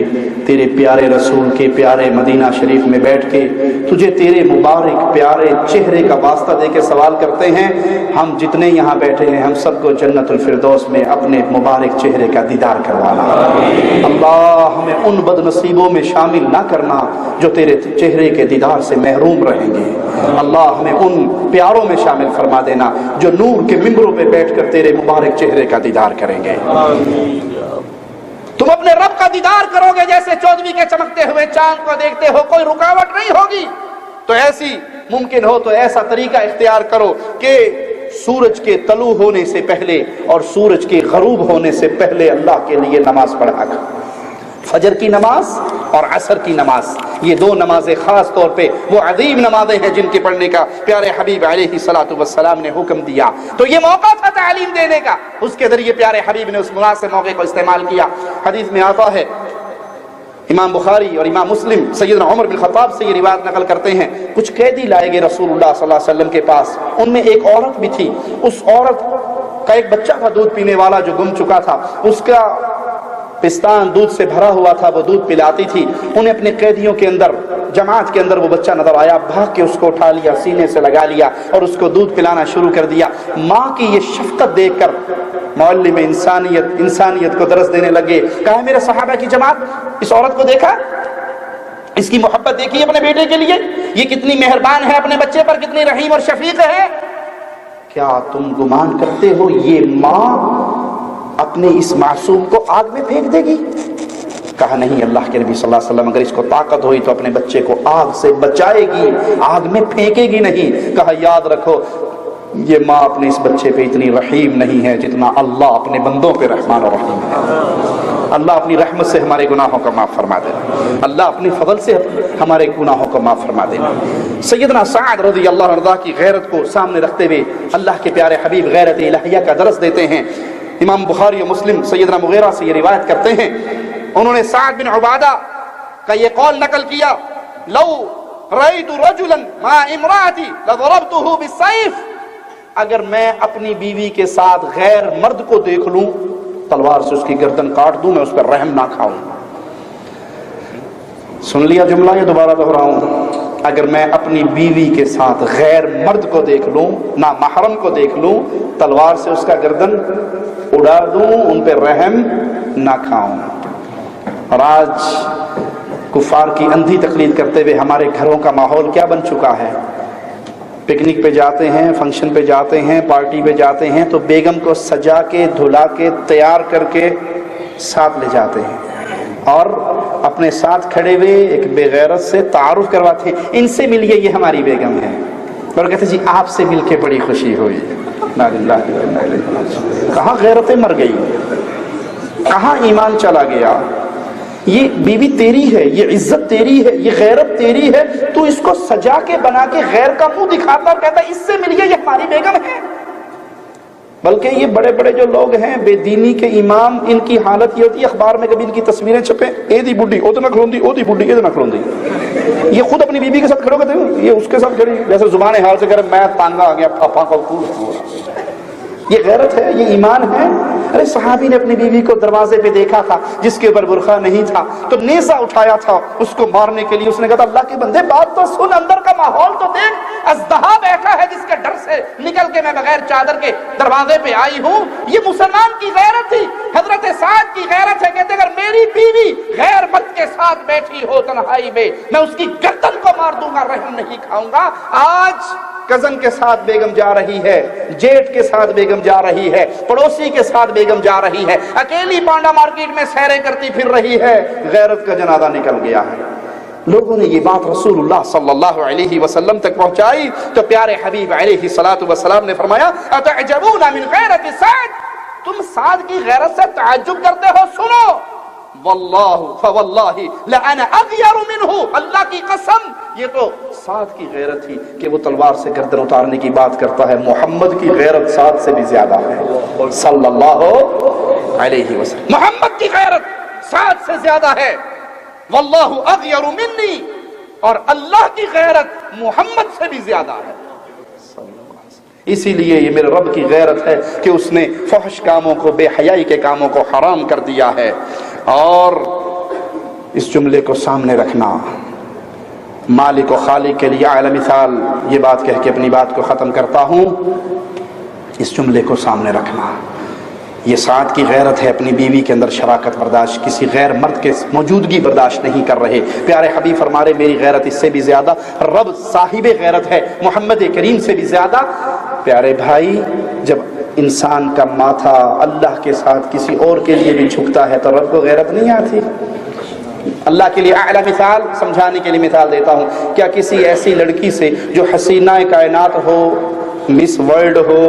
Speaker 2: تیرے پیارے رسول کے پیارے مدینہ شریف میں بیٹھ کے تجھے تیرے مبارک پیارے چہرے کا واسطہ دے کے سوال کرتے ہیں، ہم جتنے یہاں بیٹھے ہیں ہم سب کو جنت الفردوس میں اپنے مبارک چہرے کا دیدار کروانا۔ اللہ ہمیں ان بد نصیبوں میں شامل نہ کرنا جو تیرے چہرے کے دیدار سے محروم رہیں گے۔ اللہ ہمیں ان پیاروں میں شامل فرما دینا جو نور کے ممبروں پہ بیٹھ کر تیرے مبارک چہرے کا دیدار کریں گے۔ تم اپنے رب کا دیدار کرو گے جیسے 14ویں کے چمکتے ہوئے چاند کو دیکھتے ہو، کوئی رکاوٹ نہیں ہوگی۔ تو ایسی ممکن ہو تو ایسا طریقہ اختیار کرو کہ سورج کے طلوع ہونے سے پہلے اور سورج کے غروب ہونے سے پہلے اللہ کے لیے نماز پڑھا کر، فجر کی نماز اور عصر کی نماز، یہ دو نمازیں خاص طور پہ وہ عظیم نمازیں ہیں جن کے پڑھنے کا پیارے حبیب علیہ الصلوۃ والسلام نے حکم دیا۔ تو یہ موقع تھا تعلیم دینے کا، اس کے ذریعے پیارے حبیب نے اس مناسب موقع کو استعمال کیا۔ حدیث میں آتا ہے، امام بخاری اور امام مسلم سیدنا عمر بن خطاب سے یہ روایت نقل کرتے ہیں، کچھ قیدی لائے گئے رسول اللہ صلی اللہ علیہ وسلم کے پاس، ان میں ایک عورت بھی تھی، اس عورت کا ایک بچہ تھا دودھ پینے والا جو گم چکا تھا، اس کا پستان دودھ سے بھرا ہوا تھا، وہ دودھ پلاتی تھی۔ انہیں اپنے قیدیوں کے اندر، جماعت کے اندر وہ بچہ نظر آیا، بھاگ کے اس کو اٹھا لیا، سینے سے لگا لیا اور اس کو دودھ پلانا شروع کر دیا۔ ماں کی یہ شفقت دیکھ کر معلم انسانیت کو درس دینے لگے، کہا میرے صحابہ کی جماعت، اس عورت کو دیکھا، اس کی محبت دیکھی اپنے بیٹے کے لیے، یہ کتنی مہربان ہے اپنے بچے پر، کتنی رحیم اور شفیق ہے، کیا تم گمان کرتے ہو یہ ماں اپنے اس معصوم کو آگ میں پھینک دے گی؟ کہا نہیں، اللہ کے نبی صلی اللہ علیہ وسلم اگر اس کو طاقت ہوئی تو اپنے بچے کو آگ سے بچائے گی، آگ میں پھینکے گی نہیں۔ کہا یاد رکھو یہ ماں اپنے اس بچے پہ اتنی رحیم نہیں ہے جتنا اللہ اپنے بندوں پہ رحمان و رحیم ہے۔ اللہ اپنی رحمت سے ہمارے گناہوں کو معاف فرما دے، اللہ اپنی فضل سے ہمارے گناہوں کو معاف فرما دے۔ سیدنا سعد رضی اللہ عنہ کی غیرت کو سامنے رکھتے ہوئے اللہ کے پیارے حبیب غیرت الہیہ کا درس دیتے ہیں۔ امام بخاری و مسلم سیدنا مغیرہ سے یہ روایت کرتے ہیں، انہوں نے سعد بن عبادہ کا یہ قول نقل کیا، لو رأیت رجلا مع امرأتی لضربته بالسیف، اگر میں اپنی بیوی کے ساتھ غیر مرد کو دیکھ لوں تلوار سے اس کی گردن کاٹ دوں، میں اس پر رحم نہ کھاؤں۔ سن لیا جملہ، یہ دوبارہ دہراؤں، اگر میں اپنی بیوی کے ساتھ غیر مرد کو دیکھ لوں، نا محرم کو دیکھ لوں، تلوار سے اس کا گردن اڑا دوں، ان پہ رحم نہ کھاؤں۔ اور آج کفار کی اندھی تقلید کرتے ہوئے ہمارے گھروں کا ماحول کیا بن چکا ہے؟ پکنک پہ جاتے ہیں، فنکشن پہ جاتے ہیں، پارٹی پہ جاتے ہیں تو بیگم کو سجا کے دھلا کے تیار کر کے ساتھ لے جاتے ہیں اور اپنے ساتھ کھڑے ہوئے ایک بے غیرت سے تعارف کرواتے ہیں، ان سے ملیے یہ ہماری بیگم ہے، اور کہتے جی آپ سے مل کے بڑی خوشی ہوئی۔ کہاں غیرتیں مر گئی، کہاں ایمان چلا گیا؟ یہ بیوی تیری ہے، یہ عزت تیری ہے، یہ غیرت تیری ہے، تو اس کو سجا کے بنا کے غیر کا منہ دکھاتا اور کہتا اس سے ملیے، یہ ہماری بیگم ہے۔ بلکہ یہ بڑے بڑے جو لوگ ہیں بے دینی کے امام، ان کی حالت یہ ہوتی ہے اخبار میں کبھی ان کی تصویریں چھپیں، اے دی بڈھی او تے نہ کھلوندی، او دی بڈھی اے تے نہ کھلوندی، یہ خود اپنی بیوی کے ساتھ کھڑے ہوتے ہیں، یہ اس کے ساتھ کھڑی جیسے زبان حال سے کہہ رہے میں تانگا آ گیا پھاپا کو پور۔ یہ غیرت ہے، یہ ایمان ہے۔ ارے صحابی نے اپنی بیوی کو دروازے پہ دیکھا تھا جس کے اوپر برقع نہیں تھا، تو نیزہ اٹھایا تھا اس کو مارنے کے لیے، اس نے کہا اللہ کے بندے بات تو سن، اندر کا ماحول تو دیکھ، اژدہا بیٹھا ہے جس کے ڈر سے نکل کے میں بغیر چادر کے دروازے پہ آئی ہوں۔ یہ مسلمان کی غیرت تھی، حضرت سعد کی غیرت ہے، کہتے اگر میری بیوی غیر مرد کے ساتھ بیٹھی ہو تنہائی میں، میں اس کی گردن کو مار دوں گا، رحم نہیں کھاؤں گا۔ آج کزن کے ساتھ بیگم جا رہی ہے، جیٹ کے ساتھ بیگم جا رہی ہے، پڑوسی کے ساتھ بیگم جا رہی ہے، اکیلی پانڈا مارکیٹ میں سیریں کرتی پھر رہی ہے، غیرت کا جنازہ نکل گیا ہے۔ لوگوں نے یہ بات رسول اللہ صلی اللہ علیہ وسلم تک پہنچائی تو پیارے حبیب علیہ الصلوۃ والسلام نے فرمایا اتعجبون من غیرت سعد، تم سعد کی غیرت سے تعجب کرتے ہو؟ سنو، واللہ فواللہ لأنا اغیر منہ، اللہ کی قسم یہ تو سعد کی غیرت تھی کہ وہ تلوار سے گردن اتارنے کی بات کرتا ہے، محمد کی غیرت سعد سے بھی زیادہ ہے صلی اللہ علیہ وسلم، محمد کی غیرت سعد سے زیادہ ہے، واللہ اغیر منی، اور اللہ کی غیرت محمد سے بھی زیادہ ہے۔ اسی لیے یہ میرے رب کی غیرت ہے کہ اس نے فحش کاموں کو، بے حیائی کے کاموں کو حرام کر دیا ہے۔ اور اس جملے کو سامنے رکھنا، مالک و خالق کے لیے اعلی مثال، یہ بات کہہ کے اپنی بات کو ختم کرتا ہوں، اس جملے کو سامنے رکھنا، یہ سعد کی غیرت ہے، اپنی بیوی کے اندر شراکت برداشت، کسی غیر مرد کے موجودگی برداشت نہیں کر رہے۔ پیارے حبیب فرما رہے میری غیرت اس سے بھی زیادہ، رب صاحب غیرت ہے محمد کریم سے بھی زیادہ۔ پیارے بھائی، جب انسان کا ماتھا اللہ کے ساتھ کسی اور کے لیے بھی جھکتا ہے تو رب کو غیرت نہیں آتی؟ اللہ کے لیے اعلیٰ مثال سمجھانے کے لیے مثال دیتا ہوں، کیا کسی ایسی لڑکی سے جو حسینہ کائنات ہو، مس ورلڈ ہو،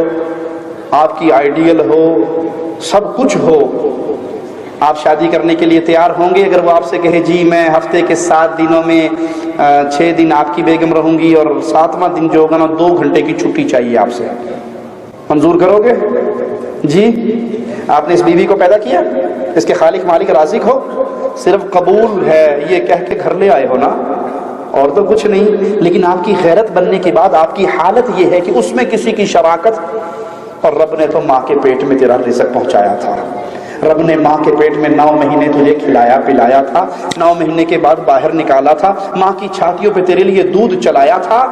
Speaker 2: آپ کی آئیڈیل ہو، سب کچھ ہو، آپ شادی کرنے کے لیے تیار ہوں گے اگر وہ آپ سے کہے جی میں ہفتے کے 7 دنوں میں 6 دن آپ کی بیگم رہوں گی اور 7واں دن جو ہوگا نا 2 گھنٹے کی چھٹی چاہیے آپ سے، منظور کرو گے؟ جی آپ نے اس بیوی کو پیدا کیا، اس کے خالق مالک رازق ہو، صرف قبول ہے یہ کہہ کے گھر لے آئے ہو نا، اور تو کچھ نہیں۔ لیکن آپ کی غیرت بننے کے بعد آپ کی حالت یہ ہے کہ اس میں کسی کی شراکت، اور رب نے تو ماں کے پیٹ میں تیرا رزق پہنچایا تھا، رب نے ماں کے پیٹ میں 9 مہینے تجھے کھلایا پلایا تھا، 9 مہینے کے بعد باہر نکالا تھا، ماں کی چھاتیوں پہ تیرے لیے دودھ چلایا تھا،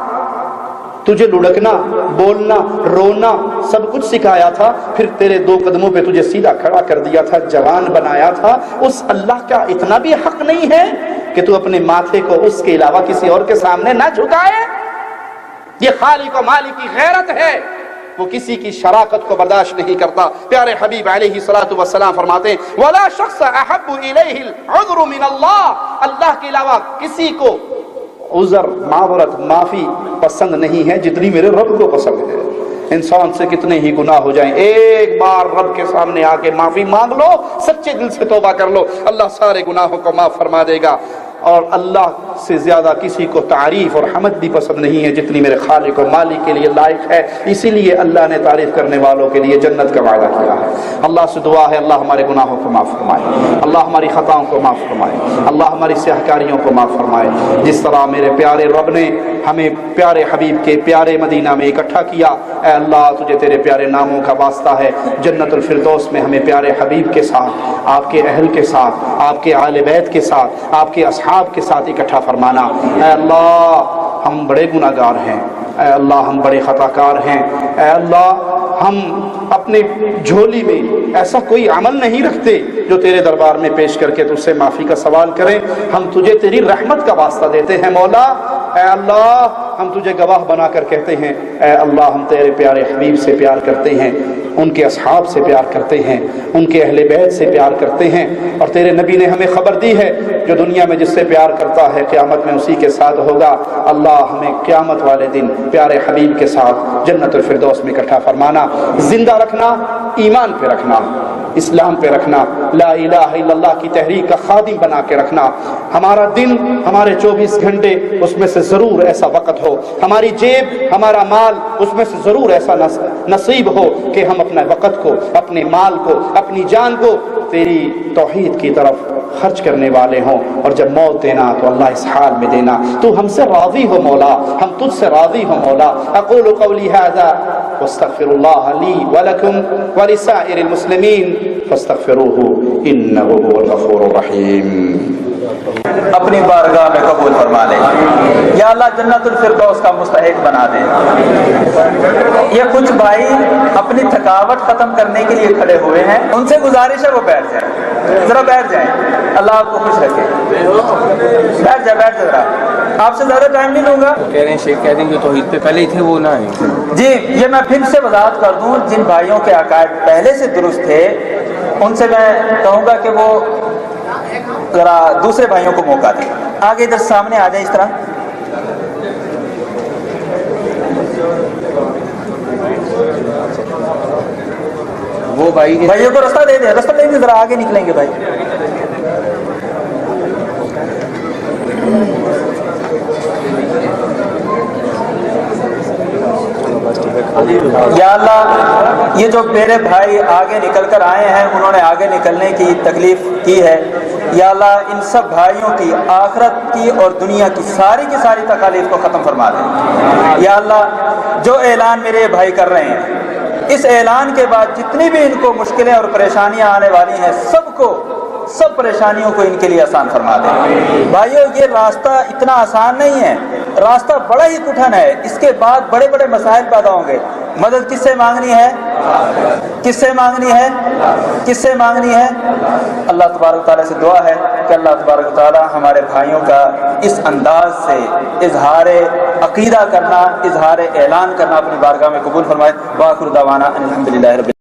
Speaker 2: تجھے لڑکنا، بولنا، رونا سب کچھ سکھایا تھا، پھر تیرے 2 قدموں پہ تجھے سیدھا کھڑا کر دیا تھا، جوان بنایا تھا۔ اس اللہ کا اتنا بھی حق نہیں ہے کہ تو اپنے ماتھے کو اس کے علاوہ کسی اور کے سامنے نہ جھکائے؟ یہ خالق و مالک کی غیرت ہے، وہ کسی کی شراکت کو برداشت نہیں کرتا۔ پیارے حبیب علیہ الصلوۃ والسلام فرماتے ہیں وَلَا شَخْصَ أَحَبُّ إِلَيْهِ الْعُذْرُ مِنَ اللَّهِ، اللہ کے علاوہ کسی کو عذر، معذرت، معافی پسند نہیں ہے جتنی میرے رب کو پسند ہے۔ انسان سے کتنے ہی گناہ ہو جائیں، ایک بار رب کے سامنے آ کے معافی مانگ لو، سچے دل سے توبہ کر لو، اللہ سارے گناہوں کو معاف فرما دے گا۔ اور اللہ سے زیادہ کسی کو تعریف اور حمد بھی پسند نہیں ہے جتنی میرے خالق و مالک کے لیے لائق ہے۔ اسی لیے اللہ نے تعریف کرنے والوں کے لیے جنت کا وعدہ کیا ہے۔ اللہ سے دعا ہے اللہ ہمارے گناہوں کو معاف فرمائے، اللہ ہماری خطاؤں کو معاف فرمائے، اللہ ہماری سیاہکاریوں کو معاف فرمائے۔ جس طرح میرے پیارے رب نے ہمیں پیارے حبیب کے پیارے مدینہ میں اکٹھا کیا، اے اللہ تجھے تیرے پیارے ناموں کا واسطہ ہے، جنت الفردوس میں ہمیں پیارے حبیب کے ساتھ، آپ کے اہل کے ساتھ، آپ کے آل بیت کے ساتھ، آپ کے اصحاب کے ساتھ اکٹھا فرمانا۔ اے اللہ ہم بڑے گناہگار ہیں، اے اللہ ہم بڑے خطا کار ہیں، اے اللہ ہم اپنے جھولی میں ایسا کوئی عمل نہیں رکھتے جو تیرے دربار میں پیش کر کے تجھ سے معافی کا سوال کریں۔ ہم تجھے تیری رحمت کا واسطہ دیتے ہیں مولا، اے اللہ ہم تجھے گواہ بنا کر کہتے ہیں اے اللہ ہم تیرے پیارے حبیب سے پیار کرتے ہیں، ان کے اصحاب سے پیار کرتے ہیں، ان کے اہل بیت سے پیار کرتے ہیں، اور تیرے نبی نے ہمیں خبر دی ہے جو دنیا میں جس سے پیار کرتا ہے قیامت میں اسی کے ساتھ ہوگا۔ اللہ ہمیں قیامت والے دن پیارے حبیب کے ساتھ جنت الفردوس میں اکٹھا فرمانا، زندہ رکھنا، ایمان پہ رکھنا۔ اسلام پہ رکھنا، لا الہ الا اللہ کی تحریک کا خادم بنا کے رکھنا. ہمارا دن، ہمارے 24 گھنٹے اس میں سے ضرور ایسا وقت ہو، ہماری جیب، ہمارا مال اس میں سے ضرور ایسا نصیب ہو کہ ہم اپنے وقت کو، اپنے مال کو، اپنی جان کو تیری توحید کی طرف خرچ کرنے والے ہوں. اور جب موت دینا تو اللہ اس حال میں دینا تو ہم سے راضی ہو مولا، ہم تجھ سے راضی ہو مولا. اقول قولی هذا واستغفر الله لي ولكم ولسائر المسلمين فاستغفروه انه هو الغفور الرحيم.
Speaker 3: اپنی بارگاہ میں قبول فرما لے. یا اللہ جنت الفردوس کا مستحق بنا دے. یہ کچھ بھائی اپنی تھکاوٹ ختم کرنے کے لیے کھڑے ہوئے ہیں، ان سے گزارش ہے وہ بیٹھ جائیں، ذرا بیٹھ جائیں. اللہ آپ کو خوش رکھے. بیٹھ جائے ذرا، آپ سے زیادہ ٹائم نہیں لوں گا.
Speaker 7: کہہ رہے ہیں شیخ کہہ دیں جو توحید پہ پہلے ہی تھے وہ نہ آئیں.
Speaker 3: جی یہ میں پھر سے وضاحت کر دوں، جن بھائیوں کے عقائد پہلے سے درست تھے ان سے میں کہوں گا کہ وہ ذرا دوسرے بھائیوں کو موقع دیں. آگے ادھر سامنے آ جائیں اس طرح.
Speaker 7: وہ
Speaker 3: بھائیوں کو رستہ دے دیں، رستہ دے دیں، ذرا آگے نکلیں گے بھائی. یا اللہ یہ جو میرے بھائی آگے نکل کر آئے ہیں، انہوں نے آگے نکلنے کی تکلیف کی ہے، یا اللہ ان سب بھائیوں کی آخرت کی اور دنیا کی ساری تکالیف کو ختم فرما دیں. یا اللہ جو اعلان میرے بھائی کر رہے ہیں، اس اعلان کے بعد جتنی بھی ان کو مشکلیں اور پریشانیاں آنے والی ہیں، سب پریشانیوں کو ان کے لیے آسان فرما دیں. بھائیو یہ راستہ اتنا آسان نہیں ہے، راستہ بڑا ہی کٹھن ہے. اس کے بعد بڑے بڑے مسائل پیدا ہوں گے. مدد کس سے مانگنی ہے؟ کس سے مانگنی ہے؟ کس سے مانگنی ہے؟ اللہ تبارک و تعالیٰ سے دعا ہے کہ اللہ تبارک و تعالیٰ ہمارے بھائیوں کا اس انداز سے اظہار عقیدہ کرنا، اظہار اعلان کرنا اپنی بارگاہ میں قبول فرمائے. وآخر دعوانا الحمدللہ رب